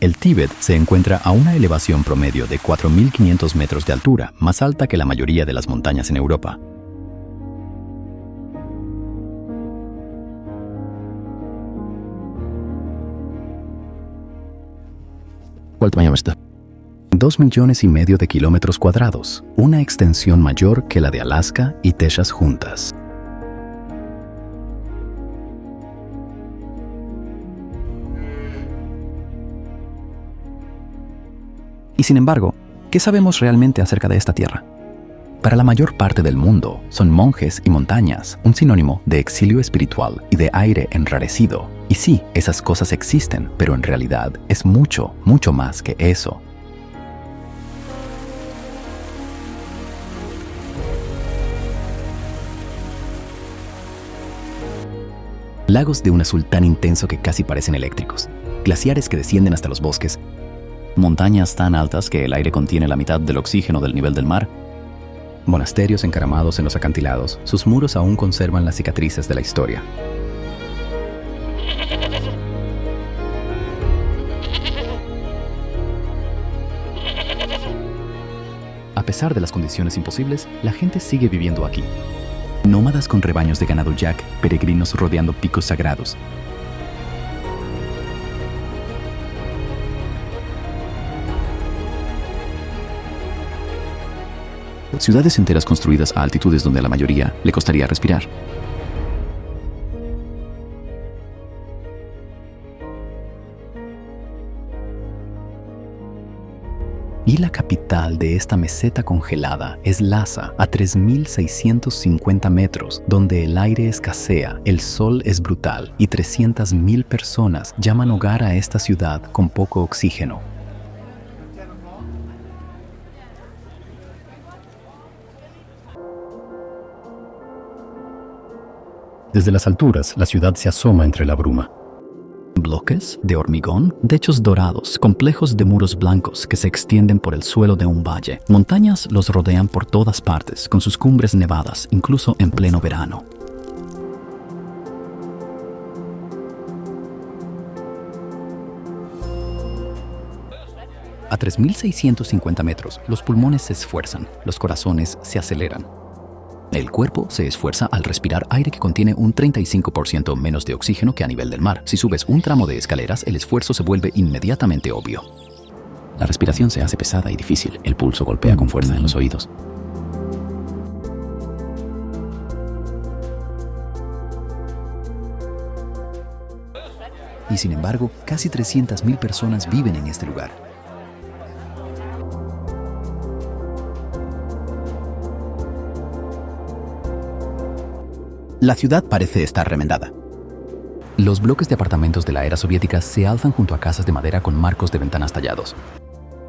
El Tíbet se encuentra a una elevación promedio de 4.500 metros de altura, más alta que la mayoría de las montañas en Europa. ¿Cuánto tamaño está? 2,5 millones de kilómetros cuadrados, una extensión mayor que la de Alaska y Texas juntas. Y sin embargo, ¿qué sabemos realmente acerca de esta tierra? Para la mayor parte del mundo, son monjes y montañas un sinónimo de exilio espiritual y de aire enrarecido. Y sí, esas cosas existen, pero en realidad es mucho, mucho más que eso. Lagos de un azul tan intenso que casi parecen eléctricos, glaciares que descienden hasta los bosques, montañas tan altas que el aire contiene la mitad del oxígeno del nivel del mar, monasterios encaramados en los acantilados, sus muros aún conservan las cicatrices de la historia. A pesar de las condiciones imposibles, la gente sigue viviendo aquí. Nómadas con rebaños de ganado yak, peregrinos rodeando picos sagrados. Ciudades enteras construidas a altitudes donde a la mayoría le costaría respirar. Y la capital de esta meseta congelada es Lhasa, a 3.650 metros, donde el aire escasea, el sol es brutal y 300.000 personas llaman hogar a esta ciudad con poco oxígeno. Desde las alturas, la ciudad se asoma entre la bruma. Bloques de hormigón, techos dorados, complejos de muros blancos que se extienden por el suelo de un valle. Montañas los rodean por todas partes, con sus cumbres nevadas, incluso en pleno verano. A 3.650 metros, los pulmones se esfuerzan, los corazones se aceleran. El cuerpo se esfuerza al respirar aire que contiene un 35% menos de oxígeno que a nivel del mar. Si subes un tramo de escaleras, el esfuerzo se vuelve inmediatamente obvio. La respiración se hace pesada y difícil. El pulso golpea con fuerza en los oídos. Y sin embargo, casi 300.000 personas viven en este lugar. La ciudad parece estar remendada. Los bloques de apartamentos de la era soviética se alzan junto a casas de madera con marcos de ventanas tallados.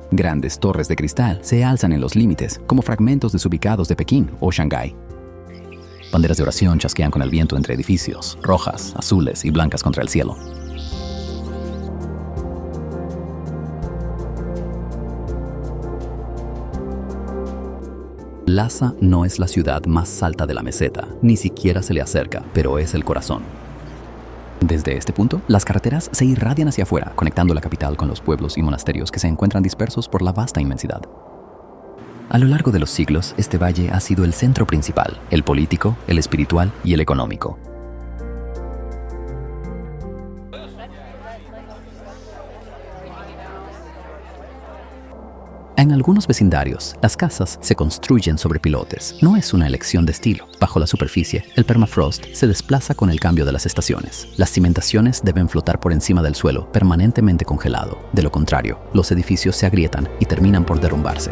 Grandes torres de cristal se alzan en los límites, como fragmentos desubicados de Pekín o Shanghái. Banderas de oración chasquean con el viento entre edificios, rojas, azules y blancas contra el cielo. Lhasa no es la ciudad más alta de la meseta, ni siquiera se le acerca, pero es el corazón. Desde este punto, las carreteras se irradian hacia afuera, conectando la capital con los pueblos y monasterios que se encuentran dispersos por la vasta inmensidad. A lo largo de los siglos, este valle ha sido el centro principal, el político, el espiritual y el económico. En algunos vecindarios, las casas se construyen sobre pilotes. No es una elección de estilo. Bajo la superficie, el permafrost se desplaza con el cambio de las estaciones. Las cimentaciones deben flotar por encima del suelo, permanentemente congelado. De lo contrario, los edificios se agrietan y terminan por derrumbarse.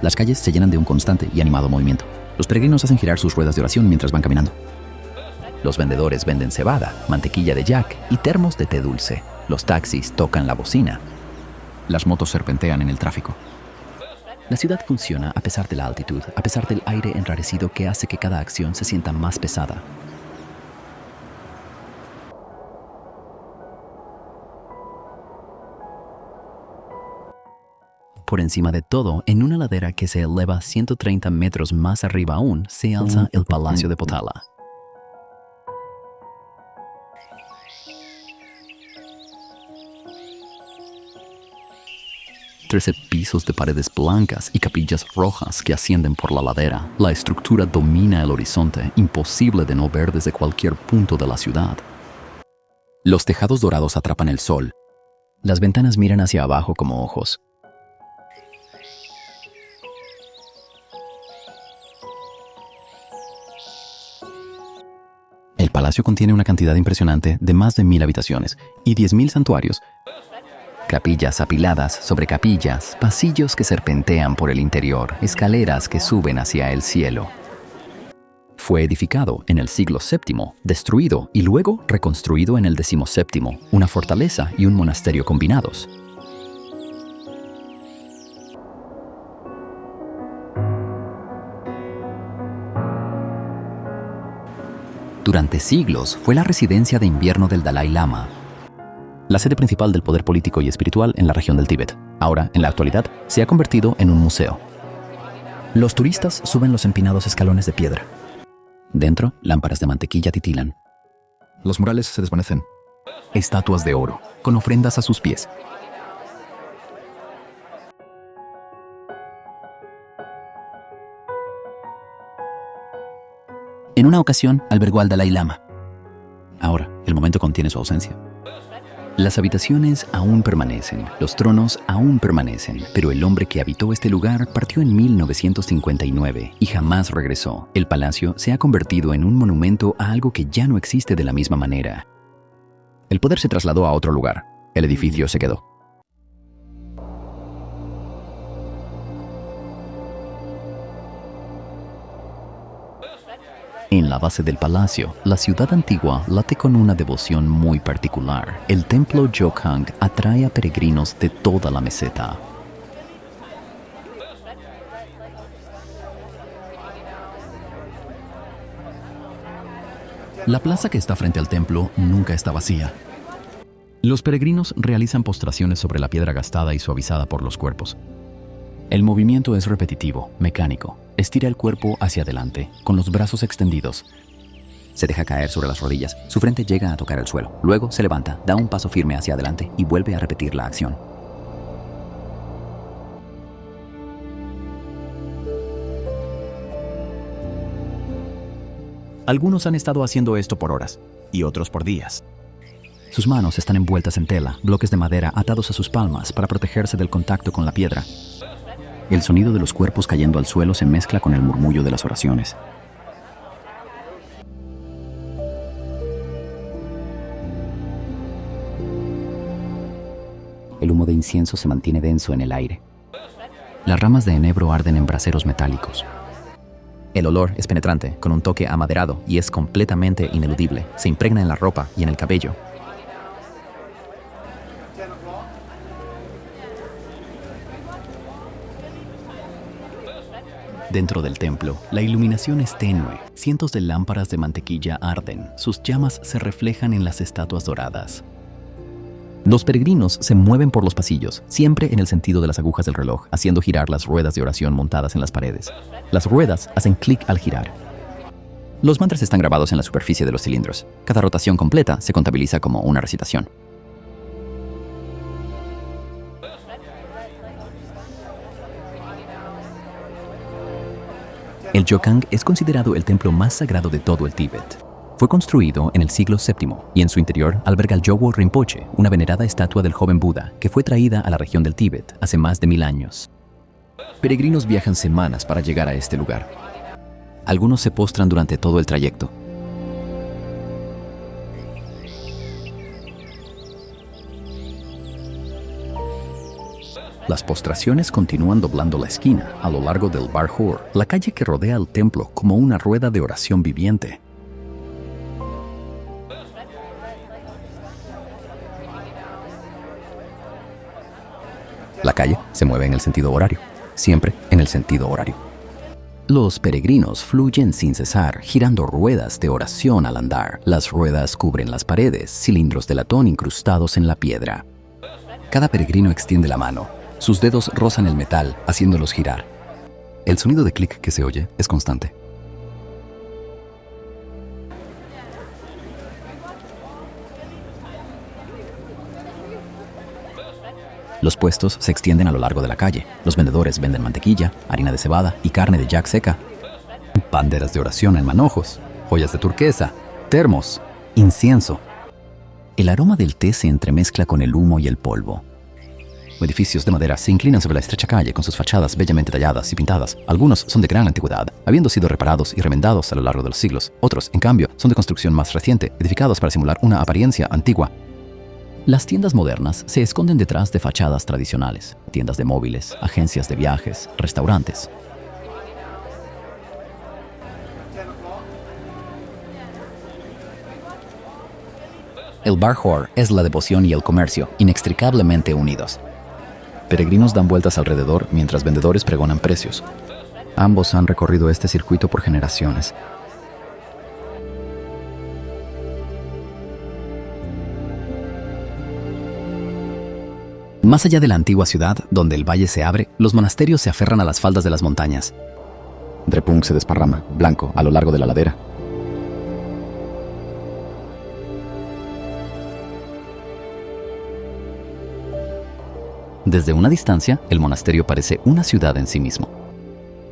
Las calles se llenan de un constante y animado movimiento. Los peregrinos hacen girar sus ruedas de oración mientras van caminando. Los vendedores venden cebada, mantequilla de yak y termos de té dulce. Los taxis tocan la bocina. Las motos serpentean en el tráfico. La ciudad funciona a pesar de la altitud, a pesar del aire enrarecido que hace que cada acción se sienta más pesada. Por encima de todo, en una ladera que se eleva 130 metros más arriba aún, se alza el Palacio de Potala. 13 pisos de paredes blancas y capillas rojas que ascienden por la ladera. La estructura domina el horizonte, imposible de no ver desde cualquier punto de la ciudad. Los tejados dorados atrapan el sol. Las ventanas miran hacia abajo como ojos. El palacio contiene una cantidad impresionante de más de 1000 habitaciones y 10.000 santuarios. Capillas apiladas sobre capillas, pasillos que serpentean por el interior, escaleras que suben hacia el cielo. Fue edificado en el siglo VII, destruido y luego reconstruido en el XVII, una fortaleza y un monasterio combinados. Durante siglos fue la residencia de invierno del Dalai Lama, la sede principal del poder político y espiritual en la región del Tíbet. Ahora, en la actualidad, se ha convertido en un museo. Los turistas suben los empinados escalones de piedra. Dentro, lámparas de mantequilla titilan. Los murales se desvanecen. Estatuas de oro, con ofrendas a sus pies. En una ocasión, albergó al Dalai Lama. Ahora, el momento contiene su ausencia. Las habitaciones aún permanecen, los tronos aún permanecen, pero el hombre que habitó este lugar partió en 1959 y jamás regresó. El palacio se ha convertido en un monumento a algo que ya no existe de la misma manera. El poder se trasladó a otro lugar. El edificio se quedó. En la base del palacio, la ciudad antigua late con una devoción muy particular. El templo Jokhang atrae a peregrinos de toda la meseta. La plaza que está frente al templo nunca está vacía. Los peregrinos realizan postraciones sobre la piedra gastada y suavizada por los cuerpos. El movimiento es repetitivo, mecánico. Estira el cuerpo hacia adelante, con los brazos extendidos. Se deja caer sobre las rodillas. Su frente llega a tocar el suelo. Luego se levanta, da un paso firme hacia adelante y vuelve a repetir la acción. Algunos han estado haciendo esto por horas y otros por días. Sus manos están envueltas en tela, bloques de madera atados a sus palmas para protegerse del contacto con la piedra. El sonido de los cuerpos cayendo al suelo se mezcla con el murmullo de las oraciones. El humo de incienso se mantiene denso en el aire. Las ramas de enebro arden en braseros metálicos. El olor es penetrante, con un toque amaderado, y es completamente ineludible. Se impregna en la ropa y en el cabello. Dentro del templo, la iluminación es tenue. Cientos de lámparas de mantequilla arden. Sus llamas se reflejan en las estatuas doradas. Los peregrinos se mueven por los pasillos, siempre en el sentido de las agujas del reloj, haciendo girar las ruedas de oración montadas en las paredes. Las ruedas hacen clic al girar. Los mantras están grabados en la superficie de los cilindros. Cada rotación completa se contabiliza como una recitación. El Jokhang es considerado el templo más sagrado de todo el Tíbet. Fue construido en el siglo VII y en su interior alberga el Yogwo Rinpoche, una venerada estatua del joven Buda que fue traída a la región del Tíbet hace más de 1000 años. Peregrinos viajan semanas para llegar a este lugar. Algunos se postran durante todo el trayecto. Las postraciones continúan doblando la esquina a lo largo del Bar Hor, la calle que rodea el templo como una rueda de oración viviente. La calle se mueve en el sentido horario, siempre en el sentido horario. Los peregrinos fluyen sin cesar, girando ruedas de oración al andar. Las ruedas cubren las paredes, cilindros de latón incrustados en la piedra. Cada peregrino extiende la mano. Sus dedos rozan el metal, haciéndolos girar. El sonido de clic que se oye es constante. Los puestos se extienden a lo largo de la calle. Los vendedores venden mantequilla, harina de cebada y carne de yak seca. Banderas de oración en manojos, joyas de turquesa, termos, incienso. El aroma del té se entremezcla con el humo y el polvo. Edificios de madera se inclinan sobre la estrecha calle con sus fachadas bellamente talladas y pintadas. Algunos son de gran antigüedad, habiendo sido reparados y remendados a lo largo de los siglos. Otros, en cambio, son de construcción más reciente, edificados para simular una apariencia antigua. Las tiendas modernas se esconden detrás de fachadas tradicionales, tiendas de móviles, agencias de viajes, restaurantes. El Bar Hor es la devoción y el comercio, inextricablemente unidos. Peregrinos dan vueltas alrededor mientras vendedores pregonan precios. Ambos han recorrido este circuito por generaciones. Más allá de la antigua ciudad, donde el valle se abre, los monasterios se aferran a las faldas de las montañas. Drepung se desparrama, blanco, a lo largo de la ladera. Desde una distancia, el monasterio parece una ciudad en sí mismo.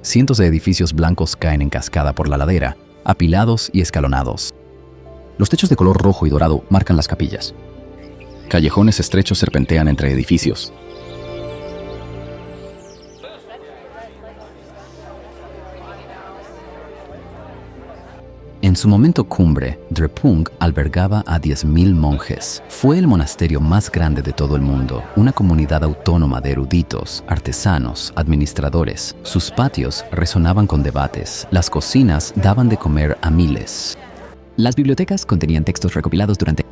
Cientos de edificios blancos caen en cascada por la ladera, apilados y escalonados. Los techos de color rojo y dorado marcan las capillas. Callejones estrechos serpentean entre edificios. En su momento cumbre, Drepung albergaba a 10.000 monjes. Fue el monasterio más grande de todo el mundo, una comunidad autónoma de eruditos, artesanos, administradores. Sus patios resonaban con debates, las cocinas daban de comer a miles. Las bibliotecas contenían textos recopilados durante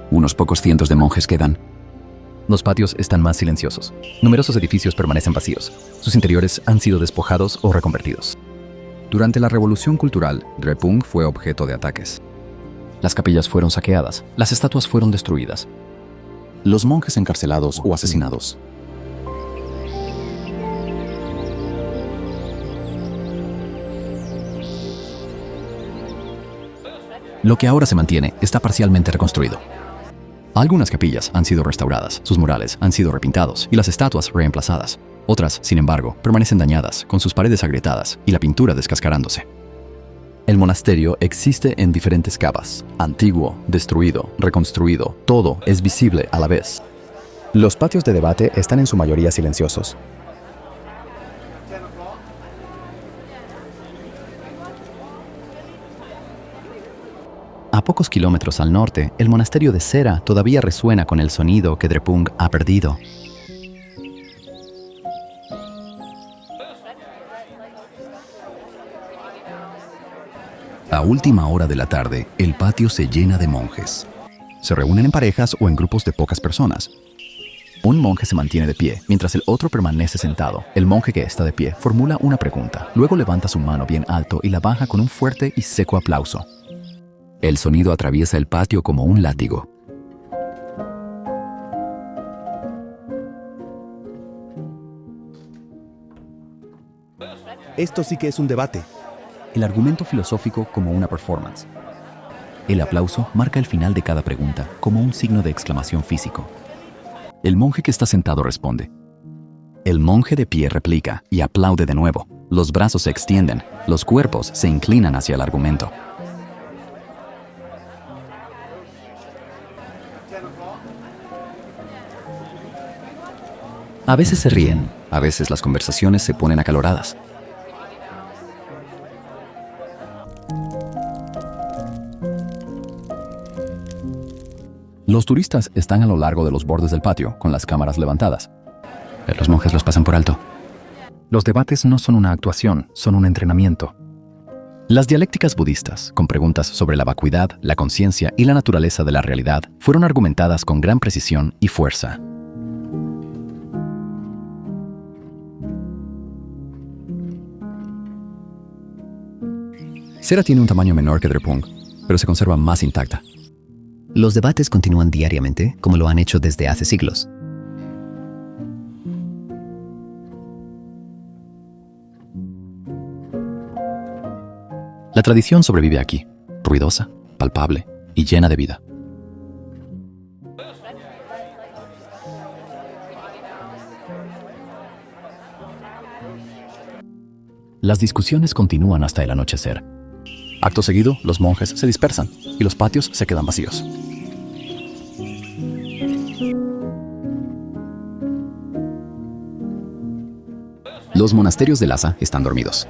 unos pocos cientos de monjes quedan. Los patios están más silenciosos. Numerosos edificios permanecen vacíos. Sus interiores han sido despojados o reconvertidos. Durante la Revolución Cultural, Drepung fue objeto de ataques. Las capillas fueron saqueadas, las estatuas fueron destruidas. Los monjes encarcelados o asesinados. Lo que ahora se mantiene está parcialmente reconstruido. Algunas capillas han sido restauradas, sus murales han sido repintados y las estatuas reemplazadas. Otras, sin embargo, permanecen dañadas, con sus paredes agrietadas y la pintura descascarándose. El monasterio existe en diferentes capas. Antiguo, destruido, reconstruido, todo es visible a la vez. Los patios de debate están en su mayoría silenciosos. A pocos kilómetros al norte, el monasterio de cera todavía resuena con el sonido que Drepung ha perdido. A última hora de la tarde, el patio se llena de monjes. Se reúnen en parejas o en grupos de pocas personas. Un monje se mantiene de pie, mientras el otro permanece sentado. El monje que está de pie formula una pregunta, luego levanta su mano bien alto y la baja con un fuerte y seco aplauso. El sonido atraviesa el patio como un látigo. Esto sí que es un debate. El argumento filosófico como una performance. El aplauso marca el final de cada pregunta, como un signo de exclamación físico. El monje que está sentado responde. El monje de pie replica y aplaude de nuevo. Los brazos se extienden, los cuerpos se inclinan hacia el argumento. A veces se ríen, a veces las conversaciones se ponen acaloradas. Los turistas están a lo largo de los bordes del patio, con las cámaras levantadas. Pero los monjes los pasan por alto. Los debates no son una actuación, son un entrenamiento. Las dialécticas budistas, con preguntas sobre la vacuidad, la conciencia y la naturaleza de la realidad, fueron argumentadas con gran precisión y fuerza. Cera tiene un tamaño menor que Drepung, pero se conserva más intacta. Los debates continúan diariamente, como lo han hecho desde hace siglos. tradición sobrevive aquí, ruidosa, palpable y llena de vida. Las discusiones continúan hasta el anochecer. Acto seguido, los monjes se dispersan y los patios se quedan vacíos. Los monasterios de Lhasa están dormidos,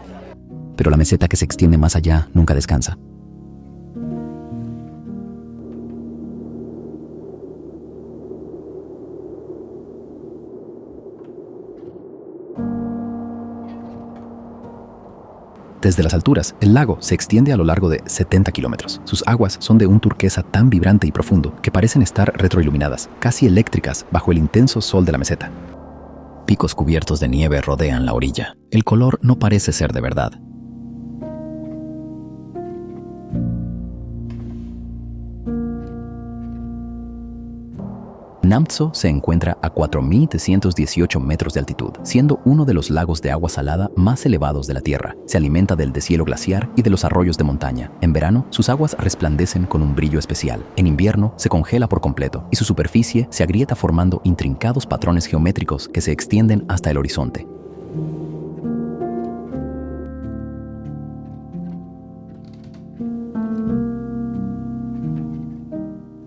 pero la meseta que se extiende más allá nunca descansa. Desde las alturas, el lago se extiende a lo largo de 70 kilómetros. Sus aguas son de un turquesa tan vibrante y profundo que parecen estar retroiluminadas, casi eléctricas, bajo el intenso sol de la meseta. Picos cubiertos de nieve rodean la orilla. El color no parece ser de verdad. Namtso se encuentra a 4.318 metros de altitud, siendo uno de los lagos de agua salada más elevados de la Tierra. Se alimenta del deshielo glaciar y de los arroyos de montaña. En verano, sus aguas resplandecen con un brillo especial. En invierno, se congela por completo y su superficie se agrieta formando intrincados patrones geométricos que se extienden hasta el horizonte.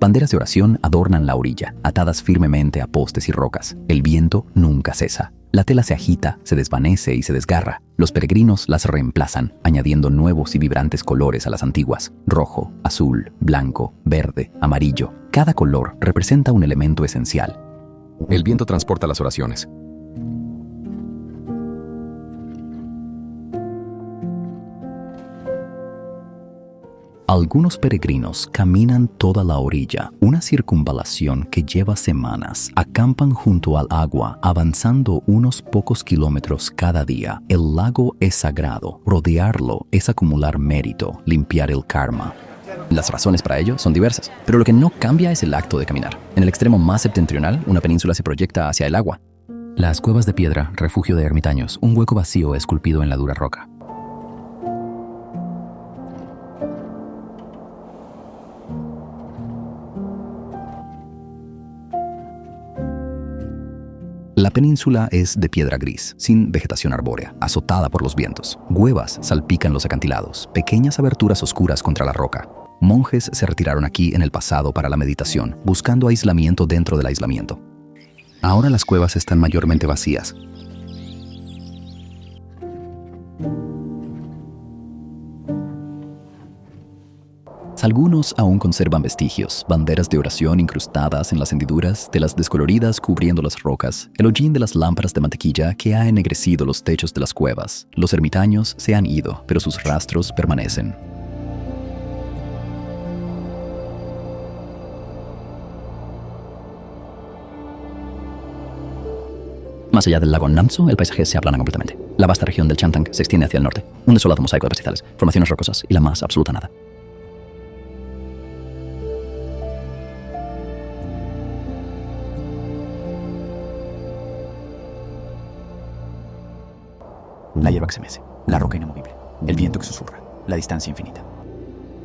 Banderas de oración adornan la orilla, atadas firmemente a postes y rocas. El viento nunca cesa. La tela se agita, se desvanece y se desgarra. Los peregrinos las reemplazan, añadiendo nuevos y vibrantes colores a las antiguas. Rojo, azul, blanco, verde, amarillo. Cada color representa un elemento esencial. El viento transporta las oraciones. Algunos peregrinos caminan toda la orilla, una circunvalación que lleva semanas. Acampan junto al agua, avanzando unos pocos kilómetros cada día. El lago es sagrado. Rodearlo es acumular mérito, limpiar el karma. Las razones para ello son diversas, pero lo que no cambia es el acto de caminar. En el extremo más septentrional, una península se proyecta hacia el agua. Las cuevas de piedra, refugio de ermitaños, un hueco vacío esculpido en la dura roca. La península es de piedra gris, sin vegetación arbórea, azotada por los vientos. Huevas salpican los acantilados, pequeñas aberturas oscuras contra la roca. Monjes se retiraron aquí en el pasado para la meditación, buscando aislamiento dentro del aislamiento. Ahora las cuevas están mayormente vacías. Algunos aún conservan vestigios, banderas de oración incrustadas en las hendiduras, telas descoloridas cubriendo las rocas, el hollín de las lámparas de mantequilla que ha ennegrecido los techos de las cuevas. Los ermitaños se han ido, pero sus rastros permanecen. Más allá del lago Namtso, el paisaje se aplana completamente. La vasta región del Changtang se extiende hacia el norte, un desolado mosaico de pastizales, formaciones rocosas y la más absoluta nada. La hierba que se mece, la roca inamovible, el viento que susurra, la distancia infinita.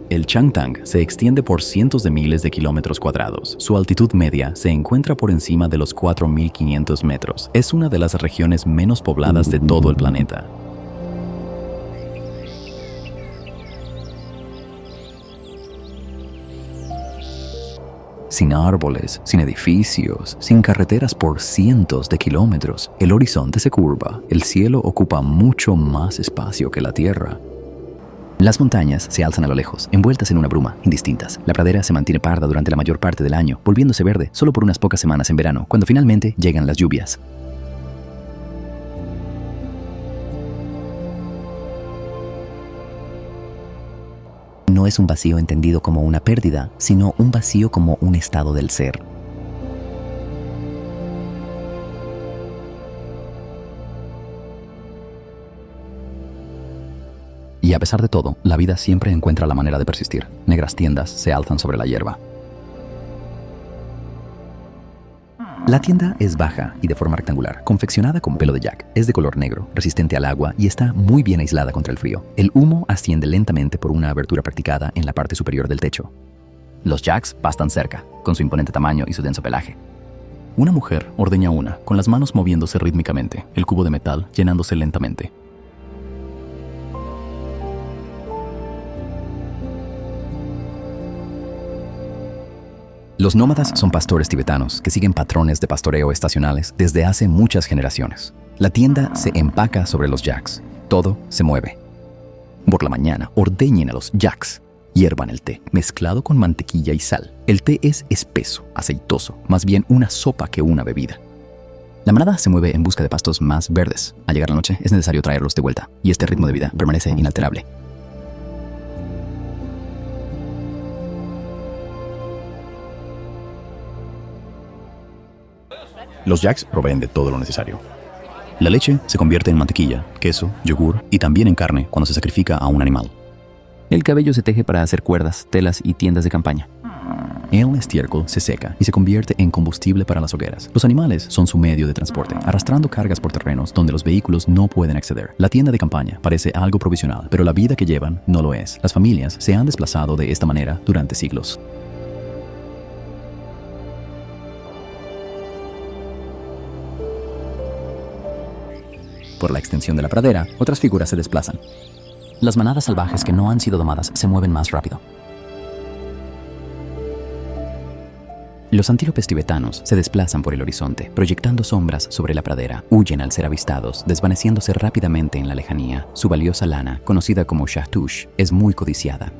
El Changtang se extiende por cientos de miles de kilómetros cuadrados. Su altitud media se encuentra por encima de los 4.500 metros. Es una de las regiones menos pobladas de todo el planeta. Sin árboles, sin edificios, sin carreteras por cientos de kilómetros, el horizonte se curva, el cielo ocupa mucho más espacio que la tierra. Las montañas se alzan a lo lejos, envueltas en una bruma, indistintas. La pradera se mantiene parda durante la mayor parte del año, volviéndose verde solo por unas pocas semanas en verano, cuando finalmente llegan las lluvias. No es un vacío entendido como una pérdida, sino un vacío como un estado del ser. Y a pesar de todo, la vida siempre encuentra la manera de persistir. Negras tiendas se alzan sobre la hierba. La tienda es baja y de forma rectangular, confeccionada con pelo de jack. Es de color negro, resistente al agua y está muy bien aislada contra el frío. El humo asciende lentamente por una abertura practicada en la parte superior del techo. Los jacks pastan cerca, con su imponente tamaño y su denso pelaje. Una mujer ordeña una, con las manos moviéndose rítmicamente, el cubo de metal llenándose lentamente. Los nómadas son pastores tibetanos que siguen patrones de pastoreo estacionales desde hace muchas generaciones. La tienda se empaca sobre los yaks. Todo se mueve. Por la mañana, ordeñen a los yaks. Hiervan el té, mezclado con mantequilla y sal. El té es espeso, aceitoso, más bien una sopa que una bebida. La manada se mueve en busca de pastos más verdes. Al llegar la noche, es necesario traerlos de vuelta, y este ritmo de vida permanece inalterable. Los yaks proveen de todo lo necesario. La leche se convierte en mantequilla, queso, yogur y también en carne cuando se sacrifica a un animal. El cabello se teje para hacer cuerdas, telas y tiendas de campaña. El estiércol se seca y se convierte en combustible para las hogueras. Los animales son su medio de transporte, arrastrando cargas por terrenos donde los vehículos no pueden acceder. La tienda de campaña parece algo provisional, pero la vida que llevan no lo es. Las familias se han desplazado de esta manera durante siglos. Por la extensión de la pradera, otras figuras se desplazan. Las manadas salvajes que no han sido domadas se mueven más rápido. Los antílopes tibetanos se desplazan por el horizonte, proyectando sombras sobre la pradera. Huyen al ser avistados, desvaneciéndose rápidamente en la lejanía. Su valiosa lana, conocida como shahtush, es muy codiciada.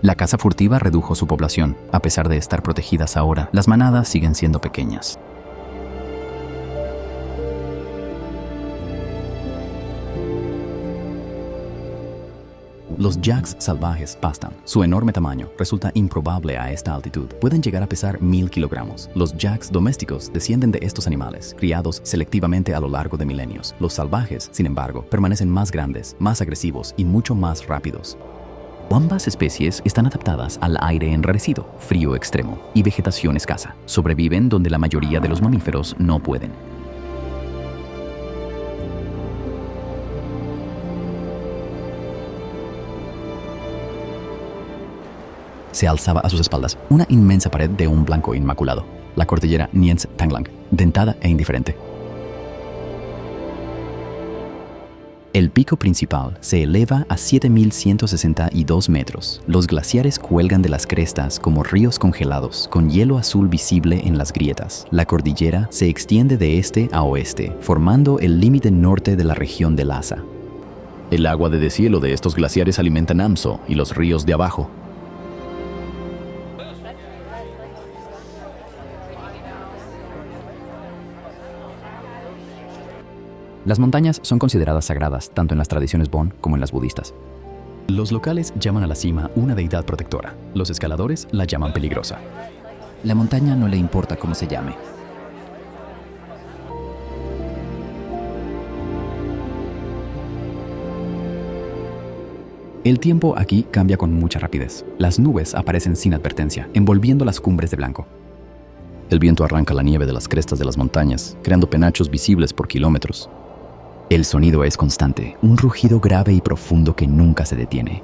La caza furtiva redujo su población. A pesar de estar protegidas ahora, las manadas siguen siendo pequeñas. Los yaks salvajes pastan. Su enorme tamaño resulta improbable a esta altitud. Pueden llegar a pesar 1000 kilogramos. Los yaks domésticos descienden de estos animales, criados selectivamente a lo largo de milenios. Los salvajes, sin embargo, permanecen más grandes, más agresivos y mucho más rápidos. Ambas especies están adaptadas al aire enrarecido, frío extremo y vegetación escasa. Sobreviven donde la mayoría de los mamíferos no pueden. Se alzaba a sus espaldas una inmensa pared de un blanco inmaculado, la cordillera Nyen's Tanglang, dentada e indiferente. El pico principal se eleva a 7.162 metros. Los glaciares cuelgan de las crestas como ríos congelados, con hielo azul visible en las grietas. La cordillera se extiende de este a oeste, formando el límite norte de la región de Lhasa. El agua de deshielo de estos glaciares alimenta Namso y los ríos de abajo. Las montañas son consideradas sagradas tanto en las tradiciones Bon como en las budistas. Los locales llaman a la cima una deidad protectora. Los escaladores la llaman peligrosa. La montaña no le importa cómo se llame. El tiempo aquí cambia con mucha rapidez. Las nubes aparecen sin advertencia, envolviendo las cumbres de blanco. El viento arranca la nieve de las crestas de las montañas, creando penachos visibles por kilómetros. El sonido es constante, un rugido grave y profundo que nunca se detiene.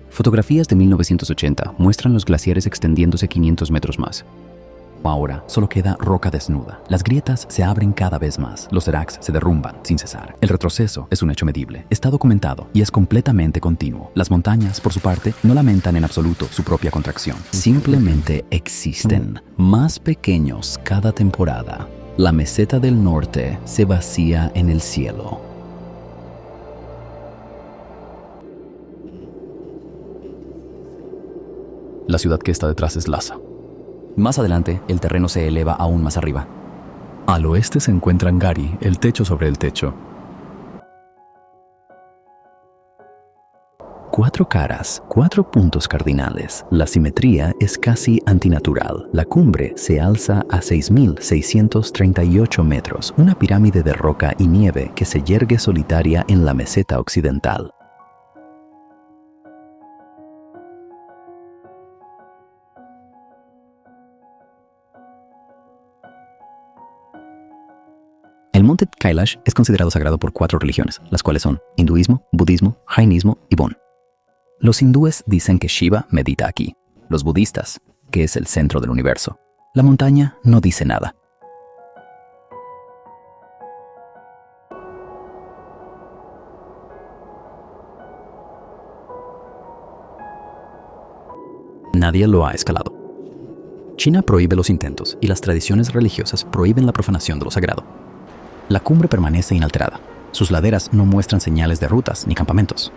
Fotografías de 1980 muestran los glaciares extendiéndose 500 metros más. Ahora solo queda roca desnuda. Las grietas se abren cada vez más. Los seracs se derrumban sin cesar. El retroceso es un hecho medible. Está documentado y es completamente continuo. Las montañas, por su parte, no lamentan en absoluto su propia contracción. Simplemente existen. Más pequeños cada temporada. La meseta del norte se vacía en el cielo. La ciudad que está detrás es Lhasa. Más adelante, el terreno se eleva aún más arriba. Al oeste se encuentra Ngari, el techo sobre el techo. 4 caras, 4 puntos cardinales. La simetría es casi antinatural. La cumbre se alza a 6.638 metros, una pirámide de roca y nieve que se yergue solitaria en la meseta occidental. El monte Kailash es considerado sagrado por 4 religiones, las cuales son hinduismo, budismo, jainismo y Bon. Los hindúes dicen que Shiva medita aquí. Los budistas, que es el centro del universo. La montaña no dice nada. Nadie lo ha escalado. China prohíbe los intentos y las tradiciones religiosas prohíben la profanación de lo sagrado. La cumbre permanece inalterada. Sus laderas no muestran señales de rutas ni campamentos.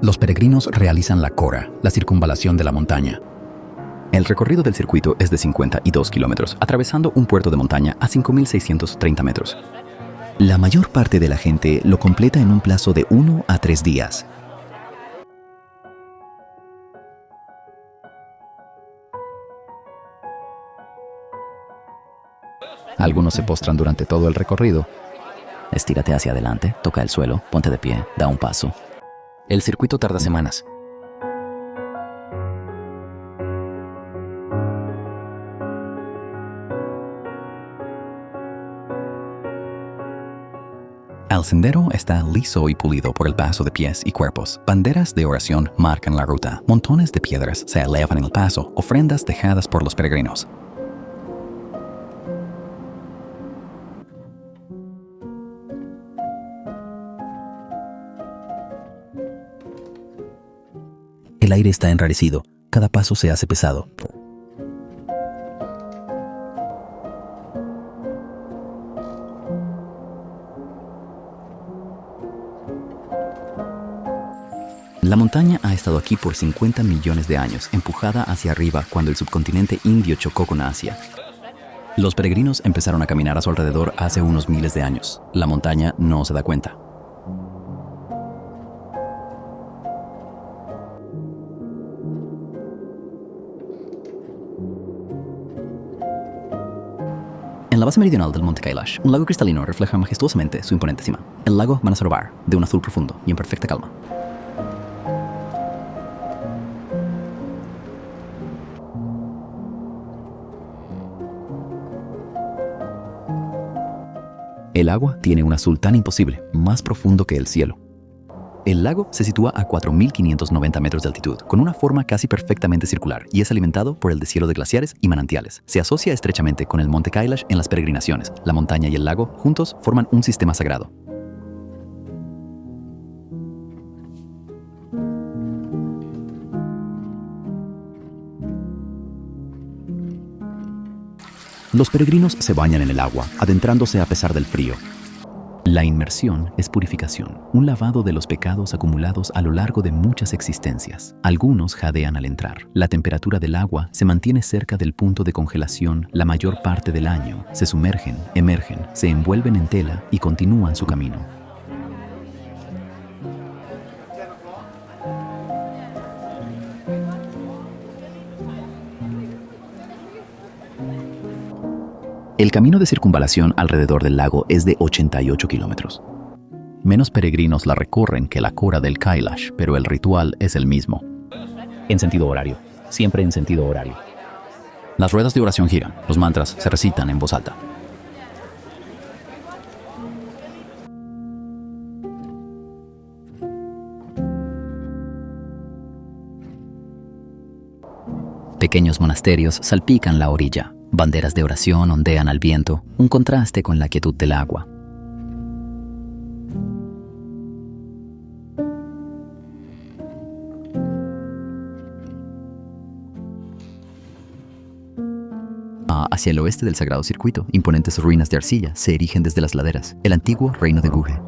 Los peregrinos realizan la Cora, la circunvalación de la montaña. El recorrido del circuito es de 52 kilómetros, atravesando un puerto de montaña a 5.630 metros. La mayor parte de la gente lo completa en un plazo de 1 a 3 días. Algunos se postran durante todo el recorrido. Estírate hacia adelante, toca el suelo, ponte de pie, da un paso. El circuito tarda semanas. El sendero está liso y pulido por el paso de pies y cuerpos. Banderas de oración marcan la ruta. Montones de piedras se elevan en el paso, ofrendas dejadas por los peregrinos. El aire está enrarecido. Cada paso se hace pesado. La montaña ha estado aquí por 50 millones de años, empujada hacia arriba cuando el subcontinente indio chocó con Asia. Los peregrinos empezaron a caminar a su alrededor hace unos miles de años. La montaña no se da cuenta. En la base meridional del monte Kailash, un lago cristalino refleja majestuosamente su imponente cima. El lago Manasarovar, de un azul profundo y en perfecta calma. El agua tiene un azul tan imposible, más profundo que el cielo. El lago se sitúa a 4.590 metros de altitud, con una forma casi perfectamente circular, y es alimentado por el deshielo de glaciares y manantiales. Se asocia estrechamente con el monte Kailash en las peregrinaciones. La montaña y el lago, juntos, forman un sistema sagrado. Los peregrinos se bañan en el agua, adentrándose a pesar del frío. La inmersión es purificación, un lavado de los pecados acumulados a lo largo de muchas existencias. Algunos jadean al entrar. La temperatura del agua se mantiene cerca del punto de congelación la mayor parte del año. Se sumergen, emergen, se envuelven en tela y continúan su camino. El camino de circunvalación alrededor del lago es de 88 kilómetros. Menos peregrinos la recorren que la Cora del Kailash, pero el ritual es el mismo. En sentido horario, siempre en sentido horario. Las ruedas de oración giran, los mantras se recitan en voz alta. Pequeños monasterios salpican la orilla. Banderas de oración ondean al viento, un contraste con la quietud del agua. Hacia el oeste del sagrado circuito, imponentes ruinas de arcilla se erigen desde las laderas, el antiguo reino de Guge.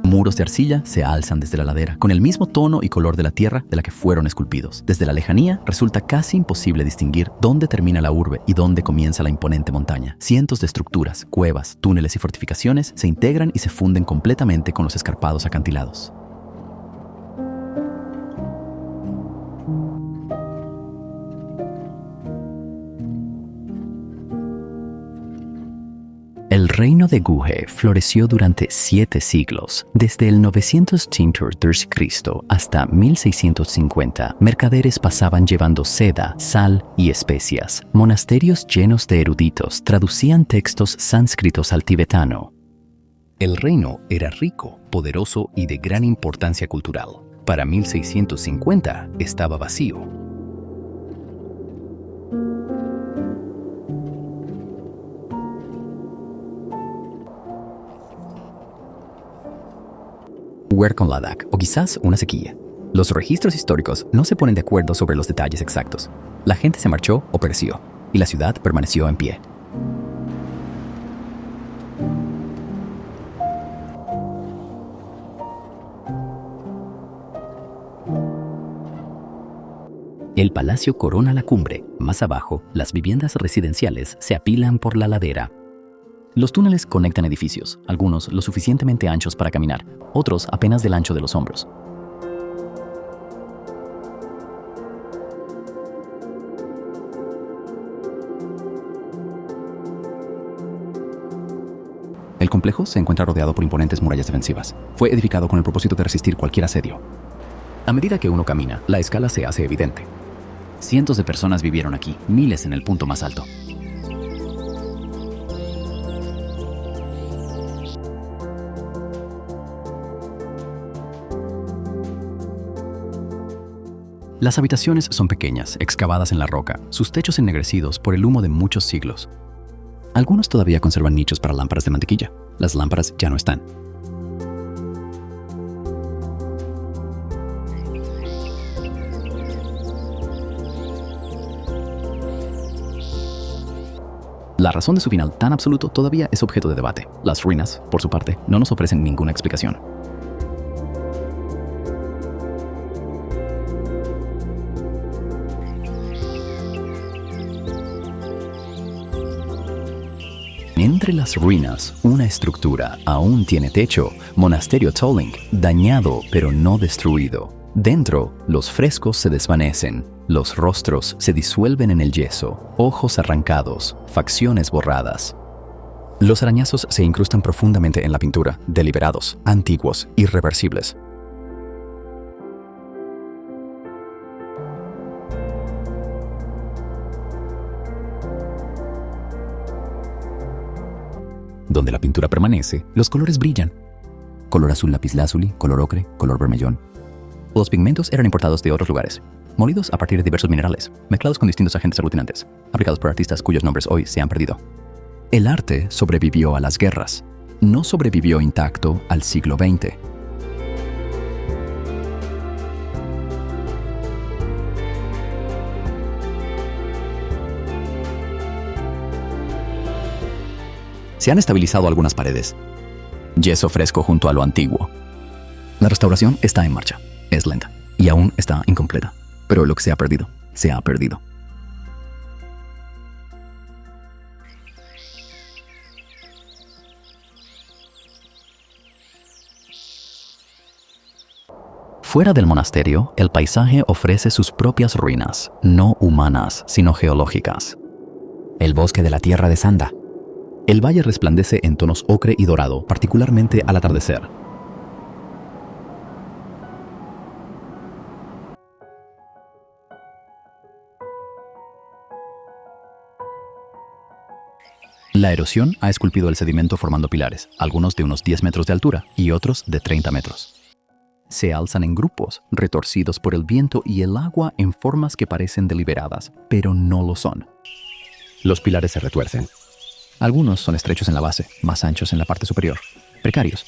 Muros de arcilla se alzan desde la ladera, con el mismo tono y color de la tierra de la que fueron esculpidos. Desde la lejanía resulta casi imposible distinguir dónde termina la urbe y dónde comienza la imponente montaña. Cientos de estructuras, cuevas, túneles y fortificaciones se integran y se funden completamente con los escarpados acantilados. reino de Guhe floreció durante 7 siglos. Desde el 900 d.C. hasta 1650, mercaderes pasaban llevando seda, sal y especias. Monasterios llenos de eruditos traducían textos sánscritos al tibetano. El reino era rico, poderoso y de gran importancia cultural. Para 1650 estaba vacío. Huerco Ladakh, o quizás una sequía. Los registros históricos no se ponen de acuerdo sobre los detalles exactos. La gente se marchó o pereció, y la ciudad permaneció en pie. El palacio corona la cumbre. Más abajo, las viviendas residenciales se apilan por la ladera. Los túneles conectan edificios, algunos lo suficientemente anchos para caminar, otros apenas del ancho de los hombros. El complejo se encuentra rodeado por imponentes murallas defensivas. Fue edificado con el propósito de resistir cualquier asedio. A medida que uno camina, la escala se hace evidente. Cientos de personas vivieron aquí, miles en el punto más alto. Las habitaciones son pequeñas, excavadas en la roca, sus techos ennegrecidos por el humo de muchos siglos. Algunos todavía conservan nichos para lámparas de mantequilla. Las lámparas ya no están. La razón de su final tan absoluto todavía es objeto de debate. Las ruinas, por su parte, no nos ofrecen ninguna explicación. Entre las ruinas, una estructura aún tiene techo, Monasterio Tolling, dañado pero no destruido. Dentro, los frescos se desvanecen, los rostros se disuelven en el yeso, ojos arrancados, facciones borradas. Los arañazos se incrustan profundamente en la pintura, deliberados, antiguos, irreversibles. Donde la pintura permanece, los colores brillan. Color azul lapislázuli, color ocre, color vermellón. Los pigmentos eran importados de otros lugares, molidos a partir de diversos minerales, mezclados con distintos agentes aglutinantes, aplicados por artistas cuyos nombres hoy se han perdido. El arte sobrevivió a las guerras, no sobrevivió intacto al siglo XX. Se han estabilizado algunas paredes. Yeso fresco junto a lo antiguo. La restauración está en marcha. Es lenta y aún está incompleta. Pero lo que se ha perdido, se ha perdido. Fuera del monasterio, el paisaje ofrece sus propias ruinas, no humanas, sino geológicas. El bosque de la tierra de Sanda. El valle resplandece en tonos ocre y dorado, particularmente al atardecer. La erosión ha esculpido el sedimento formando pilares, algunos de unos 10 metros de altura y otros de 30 metros. Se alzan en grupos, retorcidos por el viento y el agua en formas que parecen deliberadas, pero no lo son. Los pilares se retuercen. Algunos son estrechos en la base, más anchos en la parte superior, precarios.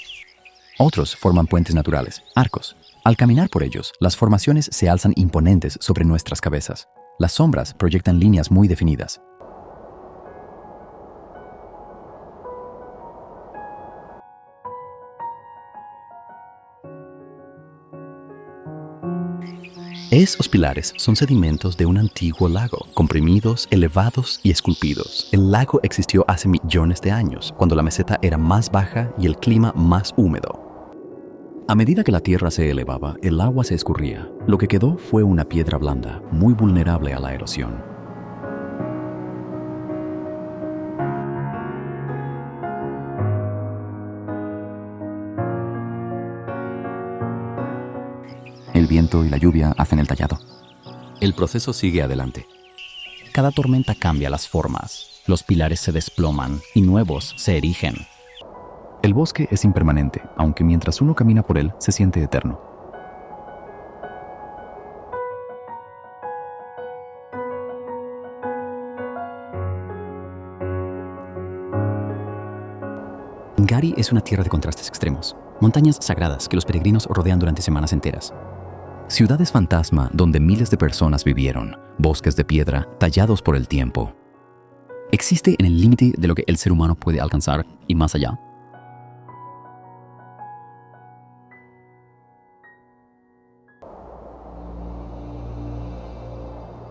Otros forman puentes naturales, arcos. Al caminar por ellos, las formaciones se alzan imponentes sobre nuestras cabezas. Las sombras proyectan líneas muy definidas. Esos pilares son sedimentos de un antiguo lago, comprimidos, elevados y esculpidos. El lago existió hace millones de años, cuando la meseta era más baja y el clima más húmedo. A medida que la tierra se elevaba, el agua se escurría. Lo que quedó fue una piedra blanda, muy vulnerable a la erosión. el viento y la lluvia hacen el tallado. El proceso sigue adelante. Cada tormenta cambia las formas. Los pilares se desploman y nuevos se erigen. El bosque es impermanente, aunque mientras uno camina por él se siente eterno. Ngari es una tierra de contrastes extremos. Montañas sagradas que los peregrinos rodean durante semanas enteras. Ciudades fantasma donde miles de personas vivieron. Bosques de piedra tallados por el tiempo. ¿Existe en el límite de lo que el ser humano puede alcanzar y más allá?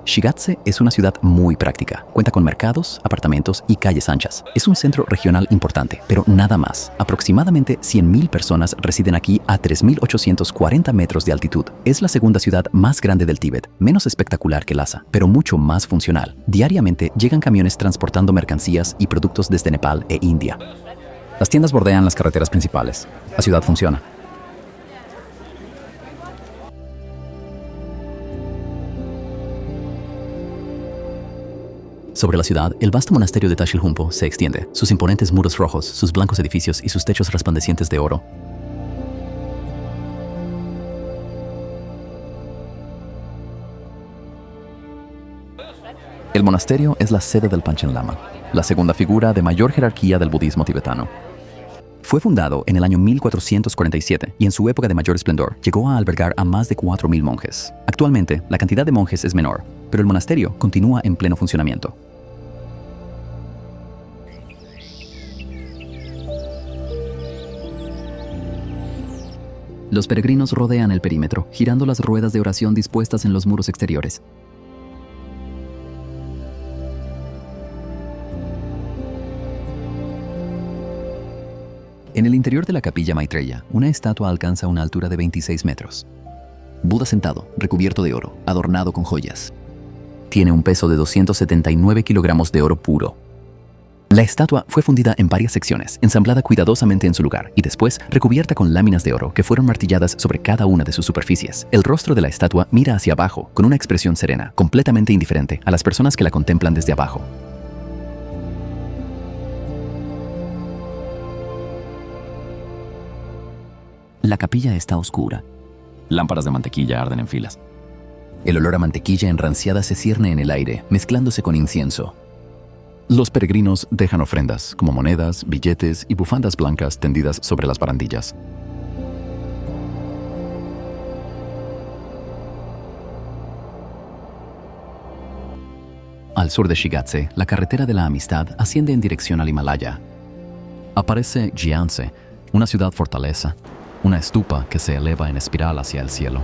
Shigatse es una ciudad muy práctica. Cuenta con mercados, apartamentos y calles anchas. Es un centro regional importante, pero nada más. Aproximadamente 100.000 personas residen aquí a 3.840 metros de altitud. Es la segunda ciudad más grande del Tíbet, menos espectacular que Lhasa, pero mucho más funcional. Diariamente llegan camiones transportando mercancías y productos desde Nepal e India. Las tiendas bordean las carreteras principales. La ciudad funciona. Sobre la ciudad, el vasto monasterio de Tashilhunpo se extiende, sus imponentes muros rojos, sus blancos edificios y sus techos resplandecientes de oro. El monasterio es la sede del Panchen Lama, la segunda figura de mayor jerarquía del budismo tibetano. Fue fundado en el año 1447 y en su época de mayor esplendor llegó a albergar a más de 4.000 monjes. Actualmente, la cantidad de monjes es menor, pero el monasterio continúa en pleno funcionamiento. Los peregrinos rodean el perímetro, girando las ruedas de oración dispuestas en los muros exteriores. En el interior de la capilla Maitreya, una estatua alcanza una altura de 26 metros. Buda sentado, recubierto de oro, adornado con joyas. Tiene un peso de 279 kilogramos de oro puro. La estatua fue fundida en varias secciones, ensamblada cuidadosamente en su lugar y después recubierta con láminas de oro que fueron martilladas sobre cada una de sus superficies. El rostro de la estatua mira hacia abajo con una expresión serena, completamente indiferente a las personas que la contemplan desde abajo. La capilla está oscura. Lámparas de mantequilla arden en filas. El olor a mantequilla enranciada se cierne en el aire, mezclándose con incienso. Los peregrinos dejan ofrendas, como monedas, billetes y bufandas blancas tendidas sobre las barandillas. Al sur de Shigatse, la carretera de la amistad asciende en dirección al Himalaya. Aparece Jianze, una ciudad fortaleza, una estupa que se eleva en espiral hacia el cielo.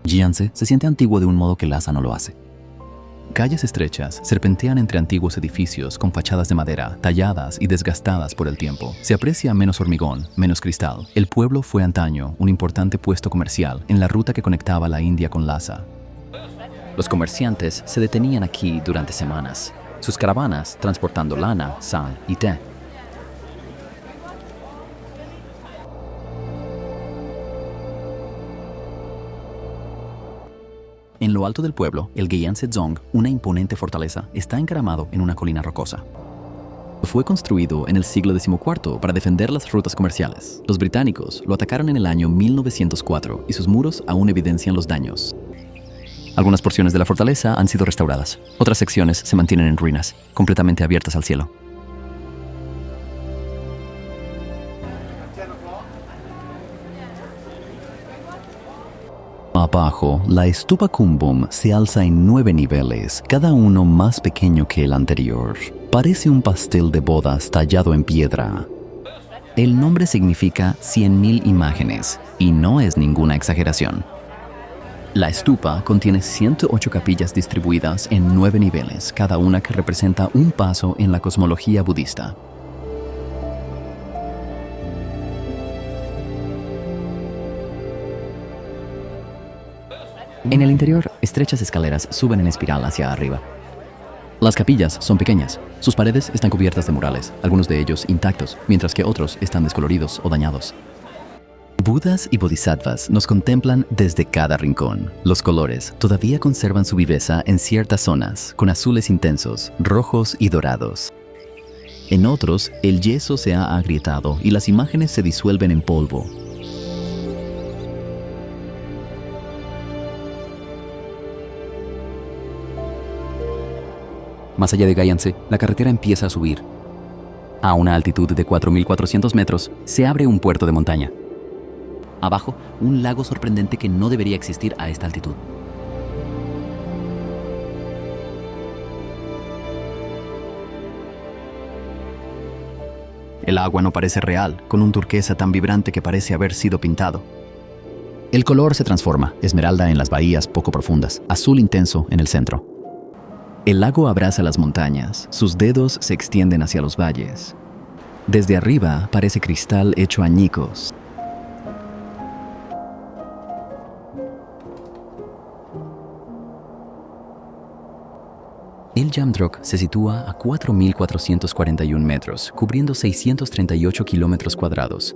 Jianze se siente antiguo de un modo que Lhasa no lo hace. Calles estrechas serpentean entre antiguos edificios con fachadas de madera, talladas y desgastadas por el tiempo. Se aprecia menos hormigón, menos cristal. El pueblo fue antaño un importante puesto comercial en la ruta que conectaba la India con Lhasa. Los comerciantes se detenían aquí durante semanas, sus caravanas transportando lana, sal y té. En lo alto del pueblo, el Gyeongse Dzong, una imponente fortaleza, está encaramado en una colina rocosa. Fue construido en el siglo XIV para defender las rutas comerciales. Los británicos lo atacaron en el año 1904 y sus muros aún evidencian los daños. Algunas porciones de la fortaleza han sido restauradas. Otras secciones se mantienen en ruinas, completamente abiertas al cielo. Abajo, la estupa Kumbum se alza en 9 niveles, cada uno más pequeño que el anterior. Parece un pastel de bodas tallado en piedra. El nombre significa 100.000 imágenes, y no es ninguna exageración. La estupa contiene 108 capillas distribuidas en 9 niveles, cada una que representa un paso en la cosmología budista. En el interior, estrechas escaleras suben en espiral hacia arriba. Las capillas son pequeñas. Sus paredes están cubiertas de murales, algunos de ellos intactos, mientras que otros están descoloridos o dañados. Budas y bodhisattvas nos contemplan desde cada rincón. Los colores todavía conservan su viveza en ciertas zonas, con azules intensos, rojos y dorados. En otros, el yeso se ha agrietado y las imágenes se disuelven en polvo. Más allá de Gayantse, la carretera empieza a subir. A una altitud de 4.400 metros, se abre un puerto de montaña. Abajo, un lago sorprendente que no debería existir a esta altitud. El agua no parece real, con un turquesa tan vibrante que parece haber sido pintado. El color se transforma, esmeralda en las bahías poco profundas, azul intenso en el centro. El lago abraza las montañas, sus dedos se extienden hacia los valles. Desde arriba parece cristal hecho añicos. El Jamdrok se sitúa a 4.441 metros, cubriendo 638 kilómetros cuadrados.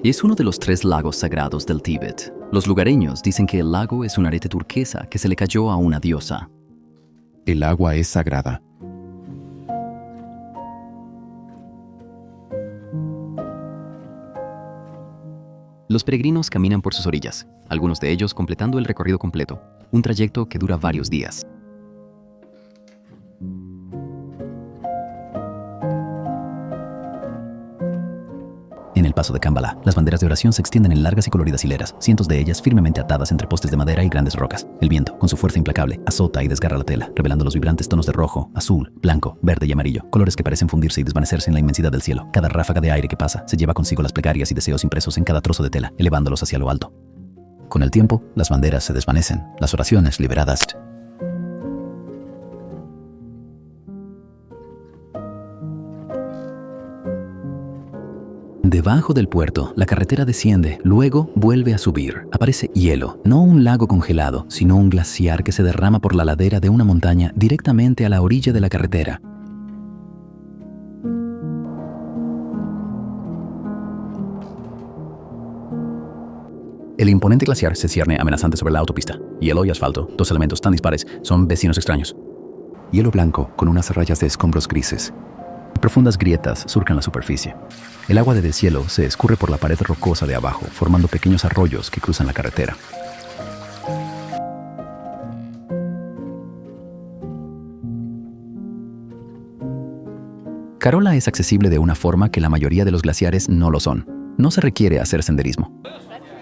Es uno de los 3 lagos sagrados del Tíbet. Los lugareños dicen que el lago es un arete turquesa que se le cayó a una diosa. El agua es sagrada. Los peregrinos caminan por sus orillas, algunos de ellos completando el recorrido completo, un trayecto que dura varios días. En el paso de Kambala, las banderas de oración se extienden en largas y coloridas hileras, cientos de ellas firmemente atadas entre postes de madera y grandes rocas. El viento, con su fuerza implacable, azota y desgarra la tela, revelando los vibrantes tonos de rojo, azul, blanco, verde y amarillo, colores que parecen fundirse y desvanecerse en la inmensidad del cielo. Cada ráfaga de aire que pasa se lleva consigo las plegarias y deseos impresos en cada trozo de tela, elevándolos hacia lo alto. Con el tiempo, las banderas se desvanecen, las oraciones liberadas. Debajo del puerto, la carretera desciende, luego vuelve a subir. Aparece hielo, no un lago congelado, sino un glaciar que se derrama por la ladera de una montaña directamente a la orilla de la carretera. El imponente glaciar se cierne amenazante sobre la autopista. Hielo y asfalto, 2 elementos tan dispares, son vecinos extraños. Hielo blanco con unas rayas de escombros grises. Profundas grietas surcan la superficie. El agua de deshielo se escurre por la pared rocosa de abajo, formando pequeños arroyos que cruzan la carretera. Karola es accesible de una forma que la mayoría de los glaciares no lo son. No se requiere hacer senderismo.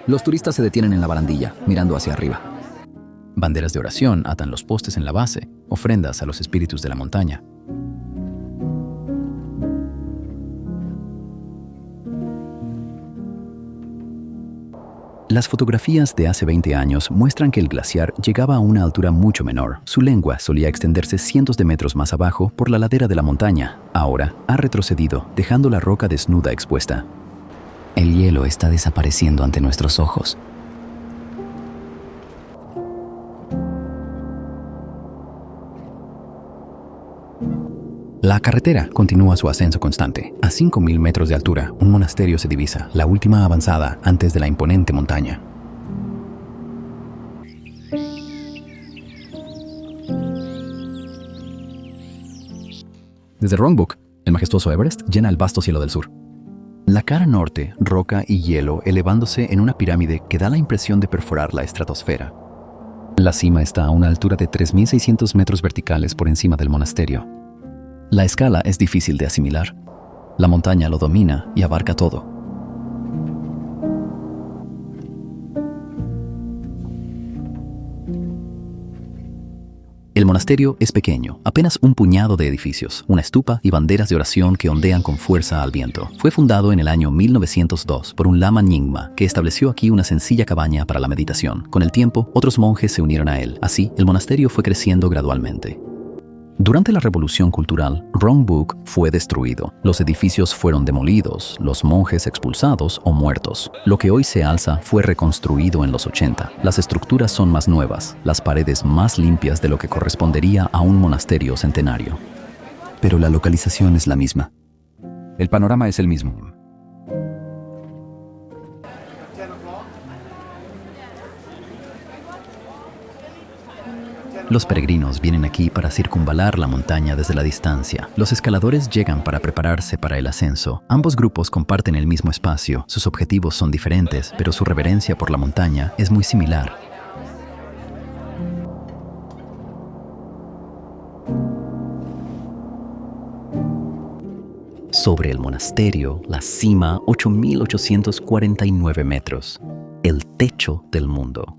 Los turistas se detienen en la barandilla, mirando hacia arriba. Banderas de oración atan los postes en la base, ofrendas a los espíritus de la montaña. Las fotografías de hace 20 años muestran que el glaciar llegaba a una altura mucho menor. Su lengua solía extenderse cientos de metros más abajo por la ladera de la montaña. Ahora ha retrocedido, dejando la roca desnuda expuesta. El hielo está desapareciendo ante nuestros ojos. La carretera continúa su ascenso constante. A 5.000 metros de altura, un monasterio se divisa, la última avanzada antes de la imponente montaña. Desde Rongbuk, el majestuoso Everest llena el vasto cielo del sur. La cara norte, roca y hielo elevándose en una pirámide que da la impresión de perforar la estratosfera. La cima está a una altura de 3.600 metros verticales por encima del monasterio. La escala es difícil de asimilar. La montaña lo domina y abarca todo. El monasterio es pequeño, apenas un puñado de edificios, una estupa y banderas de oración que ondean con fuerza al viento. Fue fundado en el año 1902 por un lama Nyingma, que estableció aquí una sencilla cabaña para la meditación. Con el tiempo, otros monjes se unieron a él. Así, el monasterio fue creciendo gradualmente. Durante la Revolución Cultural, Rongbuk fue destruido. Los edificios fueron demolidos, los monjes expulsados o muertos. Lo que hoy se alza fue reconstruido en los 80. Las estructuras son más nuevas, las paredes más limpias de lo que correspondería a un monasterio centenario. Pero la localización es la misma. El panorama es el mismo. Los peregrinos vienen aquí para circunvalar la montaña desde la distancia. Los escaladores llegan para prepararse para el ascenso. Ambos grupos comparten el mismo espacio. Sus objetivos son diferentes, pero su reverencia por la montaña es muy similar. Sobre el monasterio, la cima, 8.849 metros. El techo del mundo.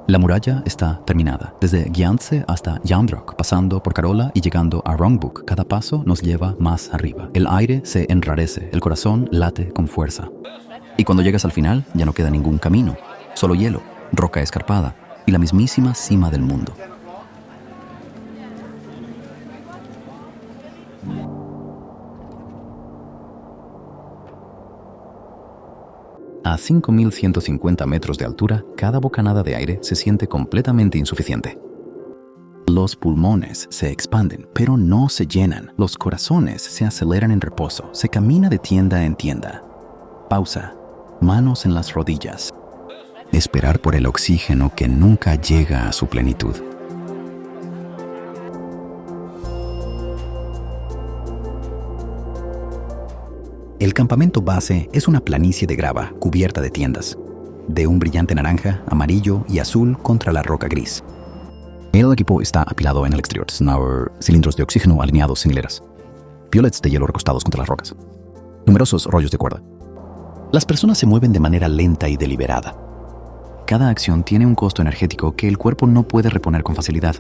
La muralla está terminada, desde Gyantsé hasta Yamdrok, pasando por Carola y llegando a Rongbuk. Cada paso nos lleva más arriba. El aire se enrarece, el corazón late con fuerza. Y cuando llegas al final, ya no queda ningún camino, solo hielo, roca escarpada y la mismísima cima del mundo. A 5.150 metros de altura, cada bocanada de aire se siente completamente insuficiente. Los pulmones se expanden, pero no se llenan. Los corazones se aceleran en reposo. Se camina de tienda en tienda. Pausa. Manos en las rodillas. Esperar por el oxígeno que nunca llega a su plenitud. El campamento base es una planicie de grava cubierta de tiendas, de un brillante naranja, amarillo y azul contra la roca gris. El equipo está apilado en el exterior, cilindros de oxígeno alineados en hileras, piolets de hielo recostados contra las rocas, numerosos rollos de cuerda. Las personas se mueven de manera lenta y deliberada. Cada acción tiene un costo energético que el cuerpo no puede reponer con facilidad.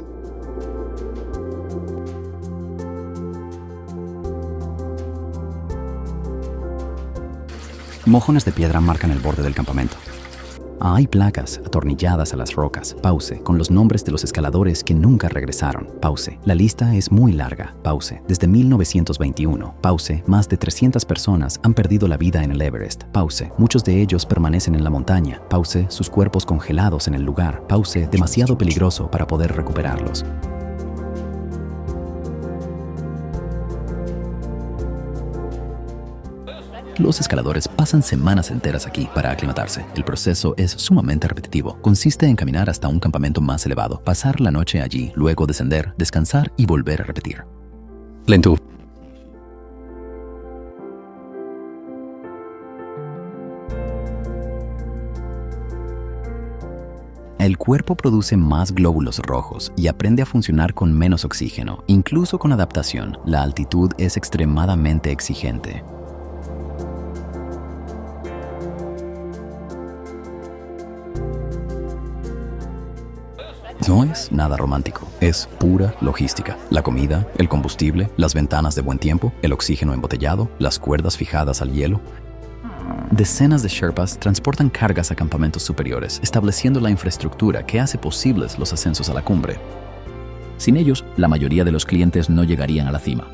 Mojones de piedra marcan el borde del campamento. Hay placas atornilladas a las rocas. Pause. Con los nombres de los escaladores que nunca regresaron. Pause. La lista es muy larga. Pause. Desde 1921. Pause. Más de 300 personas han perdido la vida en el Everest. Pause. Muchos de ellos permanecen en la montaña. Pause. Sus cuerpos congelados en el lugar. Pause. Demasiado peligroso para poder recuperarlos. Los escaladores pasan semanas enteras aquí para aclimatarse. El proceso es sumamente repetitivo. Consiste en caminar hasta un campamento más elevado, pasar la noche allí, luego descender, descansar y volver a repetir. Lento. El cuerpo produce más glóbulos rojos y aprende a funcionar con menos oxígeno. Incluso con adaptación, la altitud es extremadamente exigente. No es nada romántico, es pura logística. La comida, el combustible, las ventanas de buen tiempo, el oxígeno embotellado, las cuerdas fijadas al hielo. Decenas de Sherpas transportan cargas a campamentos superiores, estableciendo la infraestructura que hace posibles los ascensos a la cumbre. Sin ellos, la mayoría de los clientes no llegarían a la cima.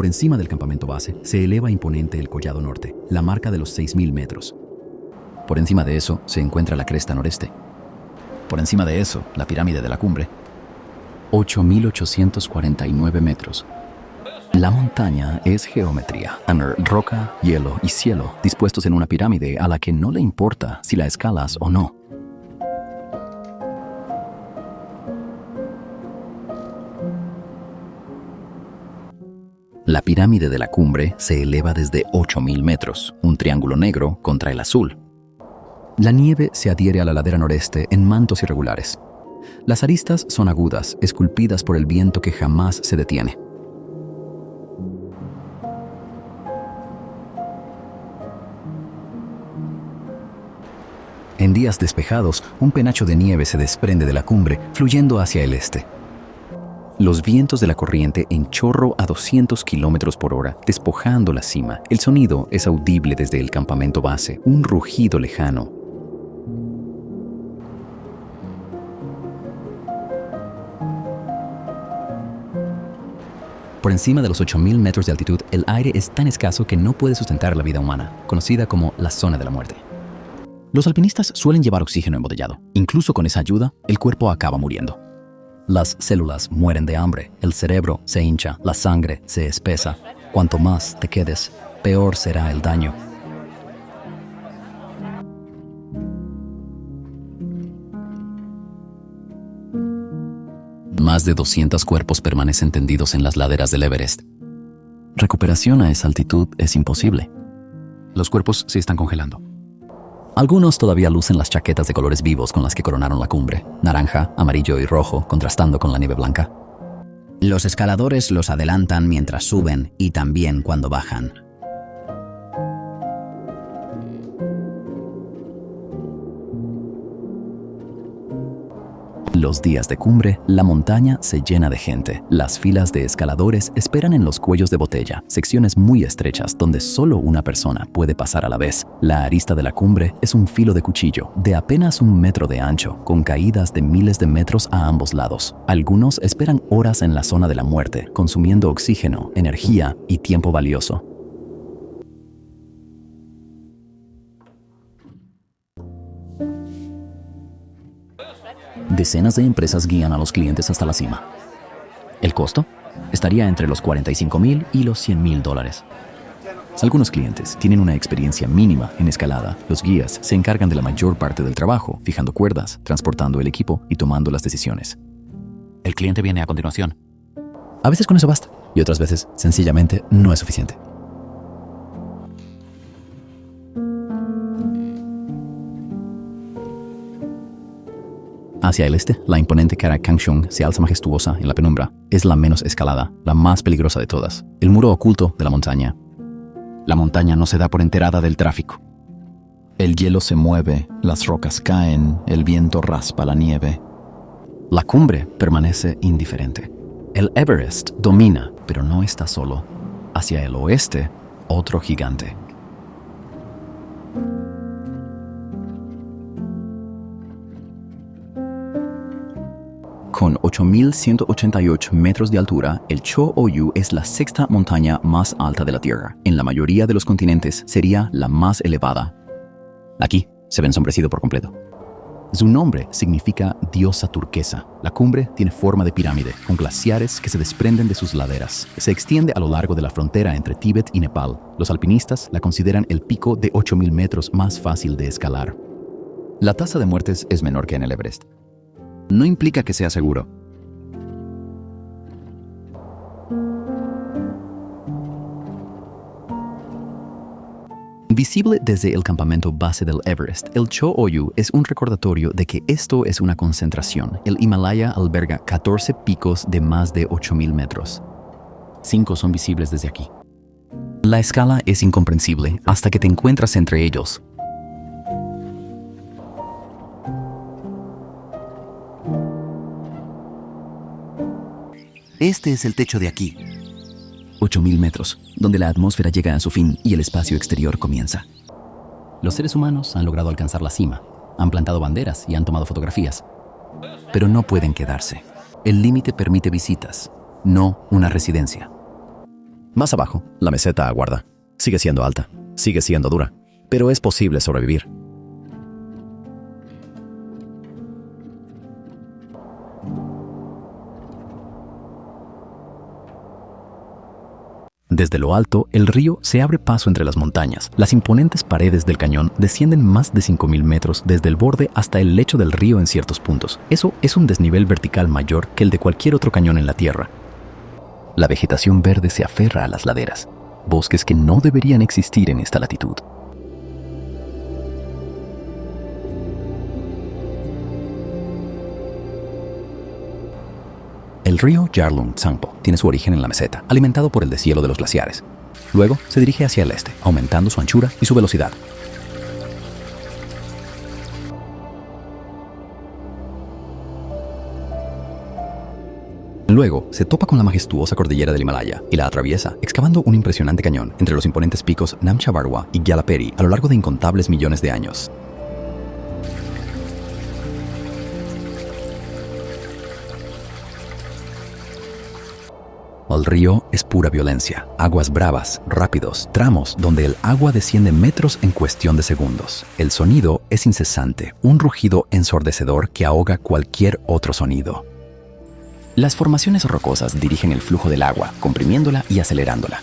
Por encima del campamento base se eleva imponente el Collado Norte, la marca de los 6.000 metros. Por encima de eso se encuentra la cresta noreste. Por encima de eso, la pirámide de la cumbre. 8.849 metros. La montaña es geometría, roca, hielo y cielo dispuestos en una pirámide a la que no le importa si la escalas o no. La pirámide de la cumbre se eleva desde 8.000 metros, un triángulo negro contra el azul. La nieve se adhiere a la ladera noreste en mantos irregulares. Las aristas son agudas, esculpidas por el viento que jamás se detiene. En días despejados, un penacho de nieve se desprende de la cumbre, fluyendo hacia el este. Los vientos de la corriente en chorro a 200 kilómetros por hora, despojando la cima. El sonido es audible desde el campamento base, un rugido lejano. Por encima de los 8.000 metros de altitud, el aire es tan escaso que no puede sustentar la vida humana, conocida como la zona de la muerte. Los alpinistas suelen llevar oxígeno embotellado. Incluso con esa ayuda, el cuerpo acaba muriendo. Las células mueren de hambre, el cerebro se hincha, la sangre se espesa. Cuanto más te quedes, peor será el daño. Más de 200 cuerpos permanecen tendidos en las laderas del Everest. Recuperación a esa altitud es imposible. Los cuerpos se están congelando. Algunos todavía lucen las chaquetas de colores vivos con las que coronaron la cumbre, naranja, amarillo y rojo, contrastando con la nieve blanca. Los escaladores los adelantan mientras suben y también cuando bajan. Los días de cumbre, la montaña se llena de gente. Las filas de escaladores esperan en los cuellos de botella, secciones muy estrechas donde solo una persona puede pasar a la vez. La arista de la cumbre es un filo de cuchillo, de apenas 1 metro de ancho, con caídas de miles de metros a ambos lados. Algunos esperan horas en la zona de la muerte, consumiendo oxígeno, energía y tiempo valioso. Decenas de empresas guían a los clientes hasta la cima. El costo estaría entre los $45,000 y los $100,000. Algunos clientes tienen una experiencia mínima en escalada. Los guías se encargan de la mayor parte del trabajo, fijando cuerdas, transportando el equipo y tomando las decisiones. El cliente viene a continuación. A veces con eso basta, y otras veces sencillamente no es suficiente. Hacia el este, la imponente cara Kangshung se alza majestuosa en la penumbra. Es la menos escalada, la más peligrosa de todas. El muro oculto de la montaña. La montaña no se da por enterada del tráfico. El hielo se mueve, las rocas caen, el viento raspa la nieve. La cumbre permanece indiferente. El Everest domina, pero no está solo. Hacia el oeste, otro gigante. Con 8.188 metros de altura, el Cho Oyu es la 6ª montaña más alta de la Tierra. En la mayoría de los continentes sería la más elevada. Aquí se ve ensombrecido por completo. Su nombre significa diosa turquesa. La cumbre tiene forma de pirámide, con glaciares que se desprenden de sus laderas. Se extiende a lo largo de la frontera entre Tíbet y Nepal. Los alpinistas la consideran el pico de 8.000 metros más fácil de escalar. La tasa de muertes es menor que en el Everest. No implica que sea seguro. Visible desde el campamento base del Everest, el Cho Oyu es un recordatorio de que esto es una concentración. El Himalaya alberga 14 picos de más de 8.000 metros. 5 son visibles desde aquí. La escala es incomprensible hasta que te encuentras entre ellos. Este es el techo de aquí. 8.000 metros, donde la atmósfera llega a su fin y el espacio exterior comienza. Los seres humanos han logrado alcanzar la cima, han plantado banderas y han tomado fotografías. Pero no pueden quedarse. El límite permite visitas, no una residencia. Más abajo, la meseta aguarda. Sigue siendo alta, sigue siendo dura, pero es posible sobrevivir. Desde lo alto, el río se abre paso entre las montañas. Las imponentes paredes del cañón descienden más de 5.000 metros desde el borde hasta el lecho del río en ciertos puntos. Eso es un desnivel vertical mayor que el de cualquier otro cañón en la Tierra. La vegetación verde se aferra a las laderas, bosques que no deberían existir en esta latitud. El río Yarlung Tsangpo tiene su origen en la meseta, alimentado por el deshielo de los glaciares. Luego se dirige hacia el este, aumentando su anchura y su velocidad. Luego se topa con la majestuosa cordillera del Himalaya y la atraviesa, excavando un impresionante cañón entre los imponentes picos Namcha Barwa y Gyalaperi a lo largo de incontables millones de años. El río es pura violencia, aguas bravas, rápidos, tramos donde el agua desciende metros en cuestión de segundos. El sonido es incesante, un rugido ensordecedor que ahoga cualquier otro sonido. Las formaciones rocosas dirigen el flujo del agua, comprimiéndola y acelerándola.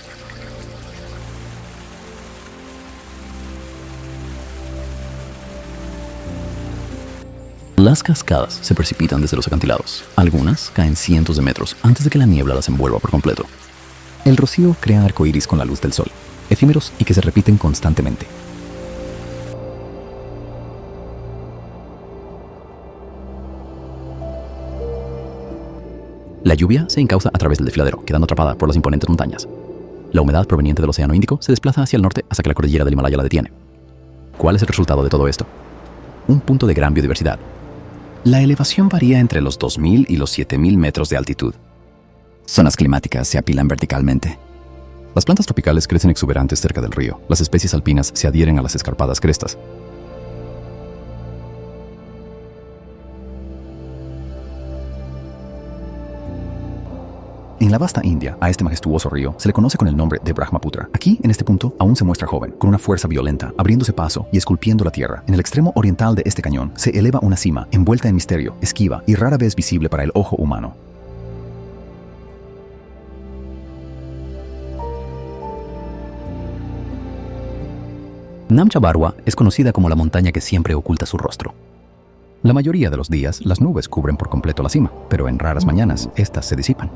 Las cascadas se precipitan desde los acantilados. Algunas caen cientos de metros antes de que la niebla las envuelva por completo. El rocío crea arcoíris con la luz del sol, efímeros y que se repiten constantemente. La lluvia se encausa a través del desfiladero, quedando atrapada por las imponentes montañas. La humedad proveniente del Océano Índico se desplaza hacia el norte hasta que la cordillera del Himalaya la detiene. ¿Cuál es el resultado de todo esto? Un punto de gran biodiversidad. La elevación varía entre los 2.000 y los 7.000 metros de altitud. Zonas climáticas se apilan verticalmente. Las plantas tropicales crecen exuberantes cerca del río. Las especies alpinas se adhieren a las escarpadas crestas. En la vasta India, a este majestuoso río se le conoce con el nombre de Brahmaputra. Aquí, en este punto, aún se muestra joven, con una fuerza violenta, abriéndose paso y esculpiendo la tierra. En el extremo oriental de este cañón se eleva una cima, envuelta en misterio, esquiva y rara vez visible para el ojo humano. Namcha Barwa es conocida como la montaña que siempre oculta su rostro. La mayoría de los días, las nubes cubren por completo la cima, pero en raras mañanas, estas se disipan.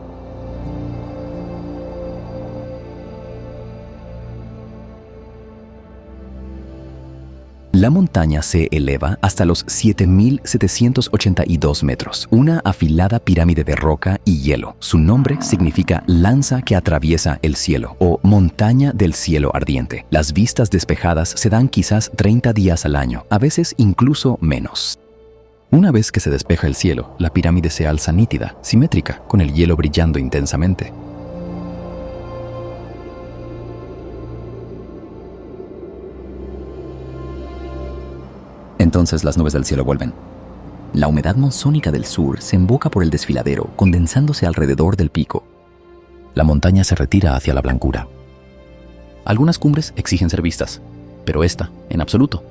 La montaña se eleva hasta los 7.782 metros, una afilada pirámide de roca y hielo. Su nombre significa lanza que atraviesa el cielo o montaña del cielo ardiente. Las vistas despejadas se dan quizás 30 días al año, a veces incluso menos. Una vez que se despeja el cielo, la pirámide se alza nítida, simétrica, con el hielo brillando intensamente. Entonces las nubes del cielo vuelven. La humedad monzónica del sur se emboca por el desfiladero, condensándose alrededor del pico. La montaña se retira hacia la blancura. Algunas cumbres exigen ser vistas, pero esta, en absoluto.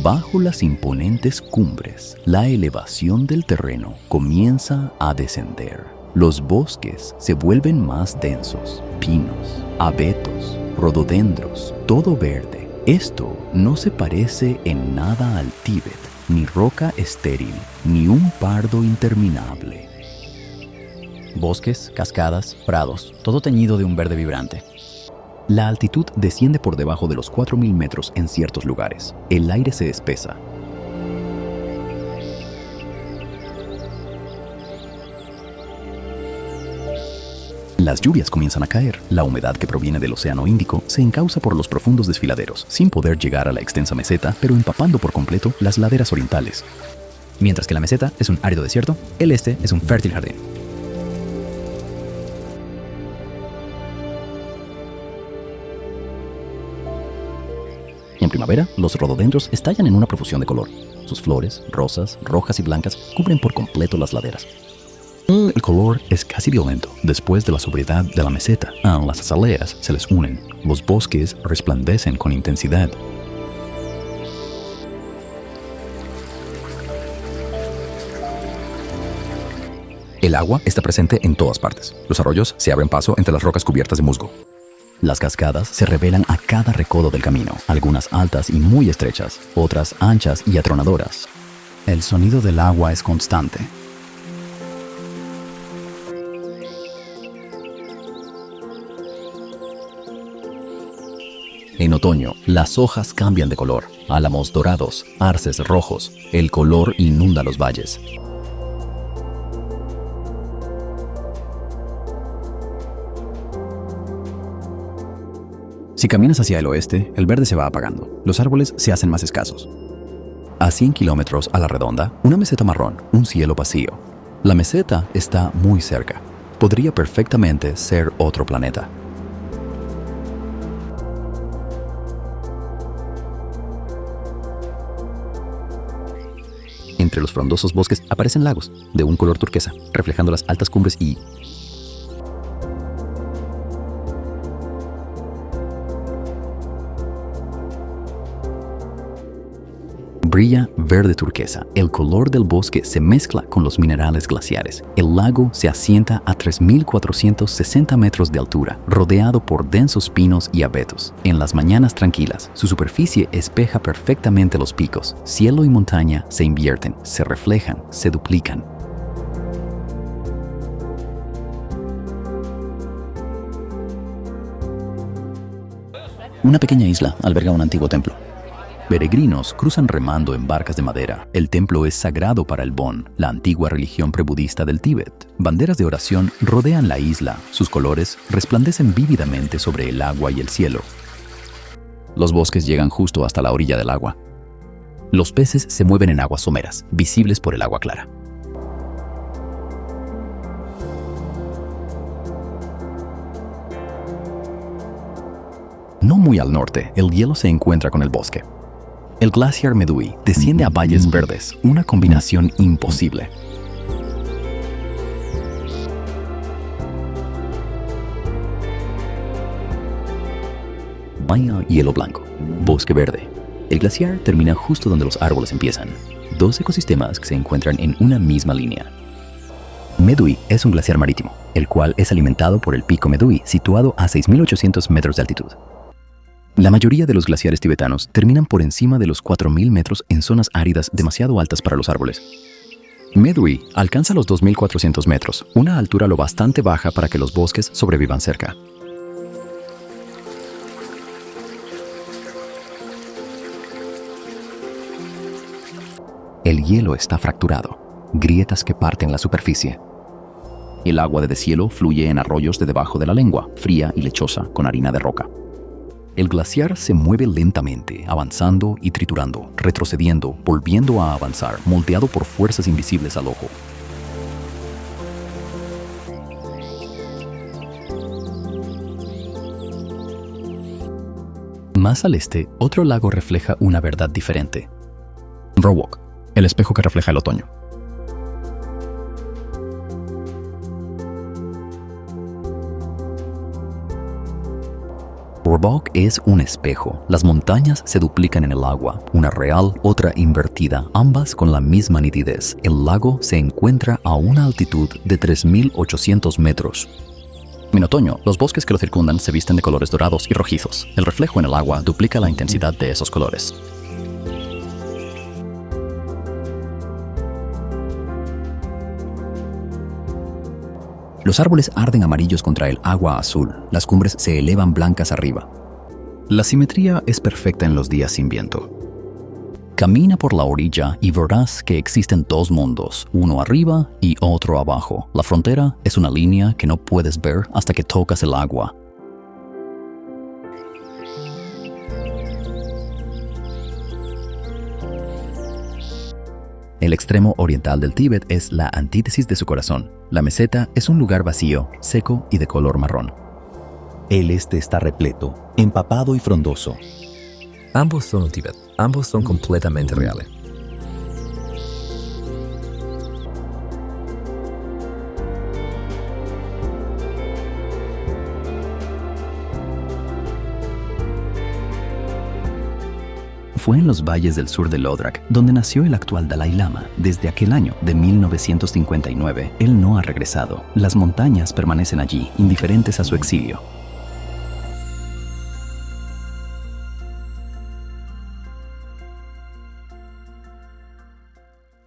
Bajo las imponentes cumbres, la elevación del terreno comienza a descender. Los bosques se vuelven más densos, pinos, abetos, rododendros, todo verde. Esto no se parece en nada al Tíbet, ni roca estéril, ni un pardo interminable. Bosques, cascadas, prados, todo teñido de un verde vibrante. La altitud desciende por debajo de los 4.000 metros en ciertos lugares. El aire se espesa. Las lluvias comienzan a caer. La humedad que proviene del Océano Índico se encausa por los profundos desfiladeros, sin poder llegar a la extensa meseta, pero empapando por completo las laderas orientales. Mientras que la meseta es un árido desierto, el este es un fértil jardín. En primavera, los rododendros estallan en una profusión de color. Sus flores, rosas, rojas y blancas, cubren por completo las laderas. El color es casi violento después de la sobriedad de la meseta. A las azaleas se les unen. Los bosques resplandecen con intensidad. El agua está presente en todas partes. Los arroyos se abren paso entre las rocas cubiertas de musgo. Las cascadas se revelan a cada recodo del camino, algunas altas y muy estrechas, otras anchas y atronadoras. El sonido del agua es constante. En otoño, las hojas cambian de color. Álamos dorados, arces rojos. El color inunda los valles. Si caminas hacia el oeste, el verde se va apagando. Los árboles se hacen más escasos. A 100 kilómetros a la redonda, una meseta marrón, un cielo vacío. La meseta está muy cerca. Podría perfectamente ser otro planeta. Entre los frondosos bosques aparecen lagos de un color turquesa, reflejando las altas cumbres y... brilla verde turquesa. El color del bosque se mezcla con los minerales glaciares. El lago se asienta a 3.460 metros de altura, rodeado por densos pinos y abetos. En las mañanas tranquilas, su superficie espeja perfectamente los picos. Cielo y montaña se invierten, se reflejan, se duplican. Una pequeña isla alberga un antiguo templo. Peregrinos cruzan remando en barcas de madera. El templo es sagrado para el Bon, la antigua religión prebudista del Tíbet. Banderas de oración rodean la isla. Sus colores resplandecen vívidamente sobre el agua y el cielo. Los bosques llegan justo hasta la orilla del agua. Los peces se mueven en aguas someras, visibles por el agua clara. No muy al norte, el hielo se encuentra con el bosque. El glaciar Medui desciende a valles verdes, una combinación imposible. Vaya hielo blanco, bosque verde. El glaciar termina justo donde los árboles empiezan. Dos ecosistemas que se encuentran en una misma línea. Medui es un glaciar marítimo, el cual es alimentado por el pico Medui, situado a 6.800 metros de altitud. La mayoría de los glaciares tibetanos terminan por encima de los 4.000 metros en zonas áridas demasiado altas para los árboles. Medui alcanza los 2.400 metros, una altura lo bastante baja para que los bosques sobrevivan cerca. El hielo está fracturado, grietas que parten la superficie. El agua de deshielo fluye en arroyos de debajo de la lengua, fría y lechosa, con harina de roca. El glaciar se mueve lentamente, avanzando y triturando, retrocediendo, volviendo a avanzar, moldeado por fuerzas invisibles al ojo. Más al este, otro lago refleja una verdad diferente. Rowok, el espejo que refleja el otoño. Rowok es un espejo. Las montañas se duplican en el agua, una real, otra invertida, ambas con la misma nitidez. El lago se encuentra a una altitud de 3.800 metros. En otoño, los bosques que lo circundan se visten de colores dorados y rojizos. El reflejo en el agua duplica la intensidad de esos colores. Los árboles arden amarillos contra el agua azul. Las cumbres se elevan blancas arriba. La simetría es perfecta en los días sin viento. Camina por la orilla y verás que existen dos mundos, uno arriba y otro abajo. La frontera es una línea que no puedes ver hasta que tocas el agua. El extremo oriental del Tíbet es la antítesis de su corazón. La meseta es un lugar vacío, seco y de color marrón. El este está repleto, empapado y frondoso. Ambos son el Tíbet, ambos son completamente reales. Fue en los valles del sur de Lodrak donde nació el actual Dalai Lama. Desde aquel año de 1959, él no ha regresado. Las montañas permanecen allí, indiferentes a su exilio.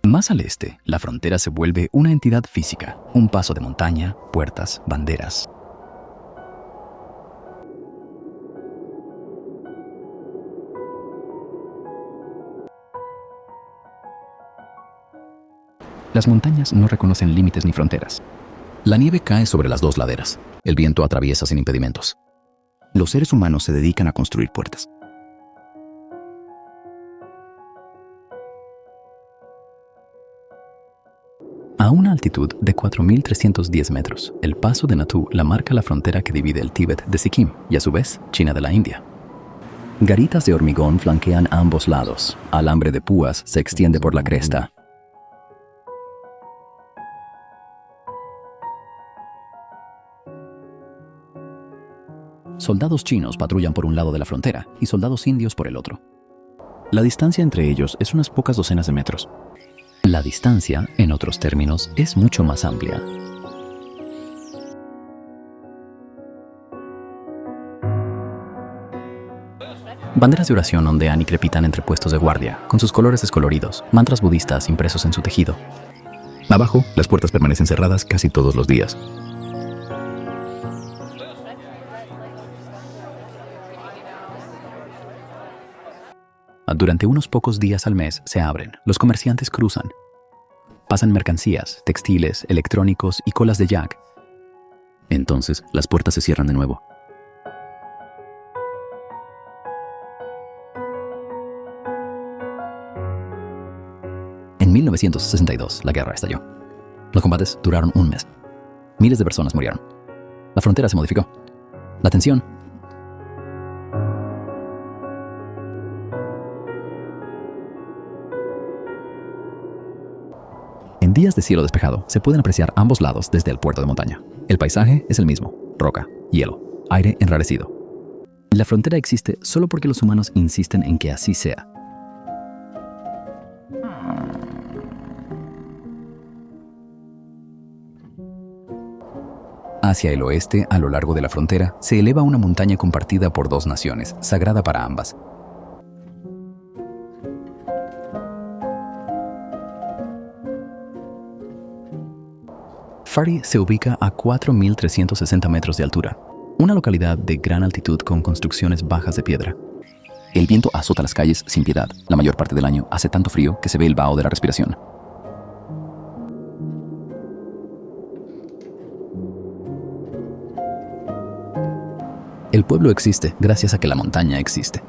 Más al este, la frontera se vuelve una entidad física, un paso de montaña, puertas, banderas. Las montañas no reconocen límites ni fronteras. La nieve cae sobre las dos laderas. El viento atraviesa sin impedimentos. Los seres humanos se dedican a construir puertas. A una altitud de 4.310 metros, el paso de Natu la marca la frontera que divide el Tíbet de Sikkim y a su vez China de la India. Garitas de hormigón flanquean ambos lados. Alambre de púas se extiende por la cresta. Soldados chinos patrullan por un lado de la frontera y soldados indios por el otro. La distancia entre ellos es unas pocas docenas de metros. La distancia, en otros términos, es mucho más amplia. Banderas de oración ondean y crepitan entre puestos de guardia, con sus colores descoloridos, mantras budistas impresos en su tejido. Abajo, las puertas permanecen cerradas casi todos los días. Durante unos pocos días al mes se abren, los comerciantes cruzan. Pasan mercancías, textiles, electrónicos y colas de yak. Entonces, las puertas se cierran de nuevo. En 1962, la guerra estalló. Los combates duraron un mes. Miles de personas murieron. La frontera se modificó. La tensión En días de cielo despejado, se pueden apreciar ambos lados desde el puerto de montaña. El paisaje es el mismo: roca, hielo, aire enrarecido. La frontera existe solo porque los humanos insisten en que así sea. Hacia el oeste, a lo largo de la frontera, se eleva una montaña compartida por dos naciones, sagrada para ambas. Fari se ubica a 4.360 metros de altura, una localidad de gran altitud con construcciones bajas de piedra. El viento azota las calles sin piedad. La mayor parte del año hace tanto frío que se ve el vaho de la respiración. El pueblo existe gracias a que la montaña existe.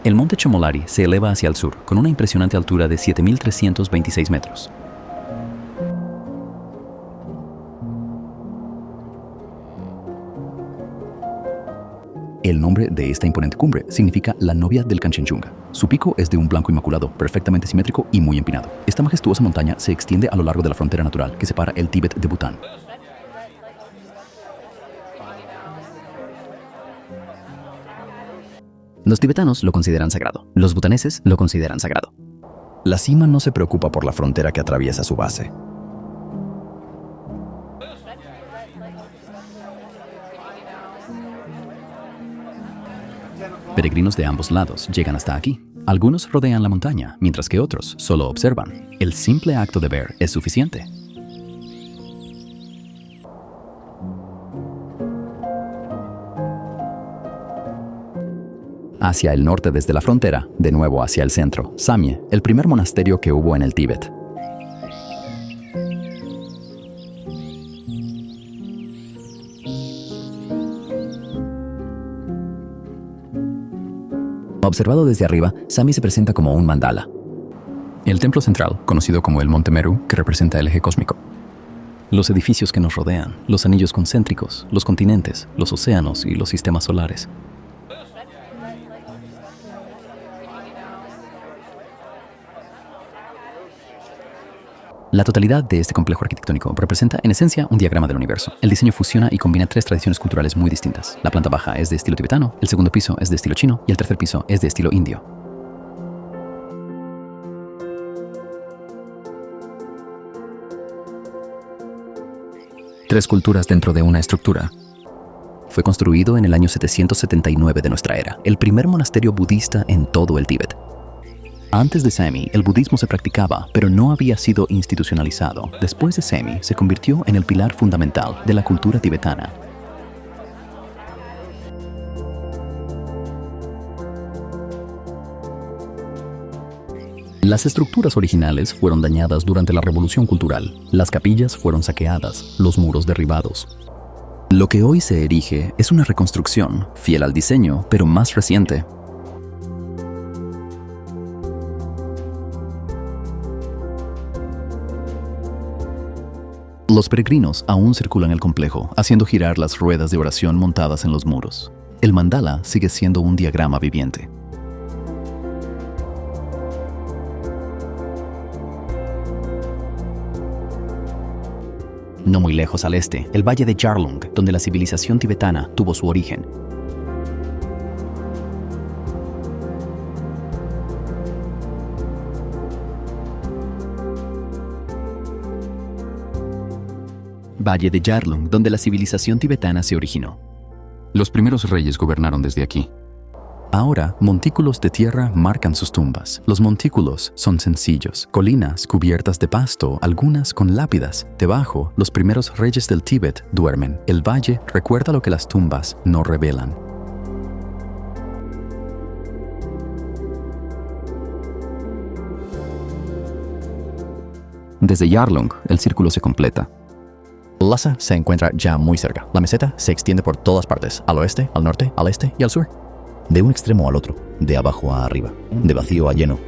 El monte Chomolari se eleva hacia el sur con una impresionante altura de 7.326 metros. El nombre de esta imponente cumbre significa la novia del Kanchenjunga. Su pico es de un blanco inmaculado, perfectamente simétrico y muy empinado. Esta majestuosa montaña se extiende a lo largo de la frontera natural que separa el Tíbet de Bután. Los tibetanos lo consideran sagrado. Los butaneses lo consideran sagrado. La cima no se preocupa por la frontera que atraviesa su base. Peregrinos de ambos lados llegan hasta aquí. Algunos rodean la montaña, mientras que otros solo observan. El simple acto de ver es suficiente. Hacia el norte desde la frontera, de nuevo hacia el centro, Samye, el primer monasterio que hubo en el Tíbet. Observado desde arriba, Samye se presenta como un mandala. El templo central, conocido como el Monte Meru, que representa el eje cósmico. Los edificios que nos rodean, los anillos concéntricos, los continentes, los océanos y los sistemas solares. La totalidad de este complejo arquitectónico representa, en esencia, un diagrama del universo. El diseño fusiona y combina tres tradiciones culturales muy distintas. La planta baja es de estilo tibetano, el segundo piso es de estilo chino y el tercer piso es de estilo indio. Tres culturas dentro de una estructura. Fue construido en el año 779 de nuestra era, el primer monasterio budista en todo el Tíbet. Antes de Samye, el budismo se practicaba, pero no había sido institucionalizado. Después de Samye, se convirtió en el pilar fundamental de la cultura tibetana. Las estructuras originales fueron dañadas durante la Revolución Cultural. Las capillas fueron saqueadas, los muros derribados. Lo que hoy se erige es una reconstrucción, fiel al diseño, pero más reciente. Los peregrinos aún circulan el complejo, haciendo girar las ruedas de oración montadas en los muros. El mandala sigue siendo un diagrama viviente. No muy lejos al este, el valle de Yarlung, donde la civilización tibetana tuvo su origen. Valle de Yarlung, donde la civilización tibetana se originó. Los primeros reyes gobernaron desde aquí. Ahora, montículos de tierra marcan sus tumbas. Los montículos son sencillos, colinas cubiertas de pasto, algunas con lápidas. Debajo, los primeros reyes del Tíbet duermen. El valle recuerda lo que las tumbas no revelan. Desde Yarlung, el círculo se completa. Lhasa se encuentra ya muy cerca. La meseta se extiende por todas partes, al oeste, al norte, al este y al sur. De un extremo al otro, de abajo a arriba, de vacío a lleno.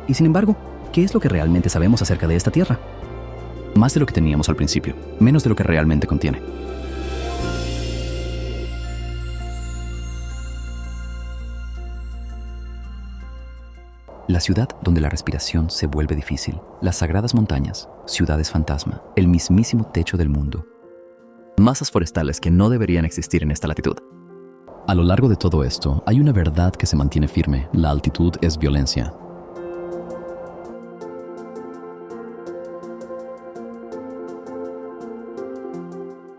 Y sin embargo, ¿qué es lo que realmente sabemos acerca de esta tierra? Más de lo que teníamos al principio, menos de lo que realmente contiene. La ciudad donde la respiración se vuelve difícil, las sagradas montañas, ciudades fantasma, el mismísimo techo del mundo. Masas forestales que no deberían existir en esta latitud. A lo largo de todo esto, hay una verdad que se mantiene firme: la altitud es violencia.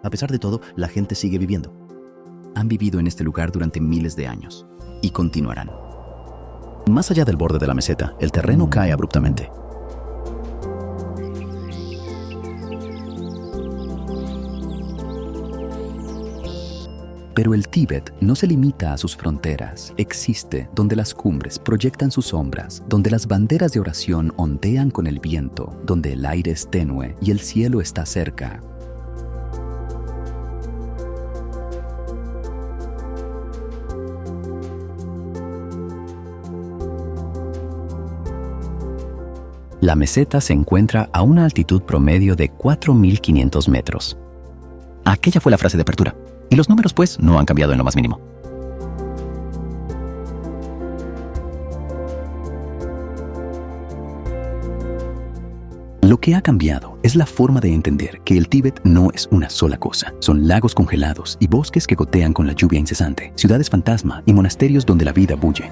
A pesar de todo, la gente sigue viviendo. Han vivido en este lugar durante miles de años y continuarán. Más allá del borde de la meseta, el terreno cae abruptamente. Pero el Tíbet no se limita a sus fronteras. Existe donde las cumbres proyectan sus sombras, donde las banderas de oración ondean con el viento, donde el aire es tenue y el cielo está cerca. La meseta se encuentra a una altitud promedio de 4.500 metros. Aquella fue la frase de apertura. Y los números, pues, no han cambiado en lo más mínimo. Lo que ha cambiado es la forma de entender que el Tíbet no es una sola cosa. Son lagos congelados y bosques que gotean con la lluvia incesante, ciudades fantasma y monasterios donde la vida bulle.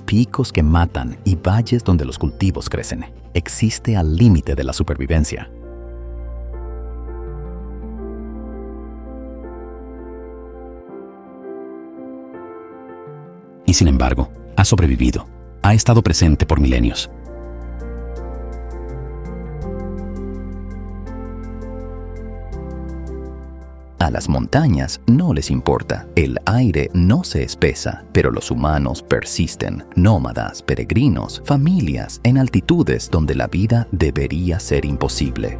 Picos que matan y valles donde los cultivos crecen. Existe al límite de la supervivencia. Y sin embargo, ha sobrevivido. Ha estado presente por milenios. A las montañas no les importa, el aire no se espesa, pero los humanos persisten, nómadas, peregrinos, familias, en altitudes donde la vida debería ser imposible.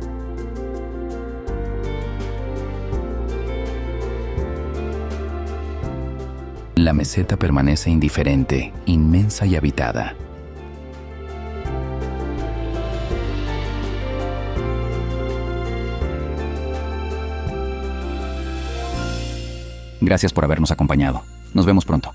La meseta permanece indiferente, inmensa y habitada. Gracias por habernos acompañado. Nos vemos pronto.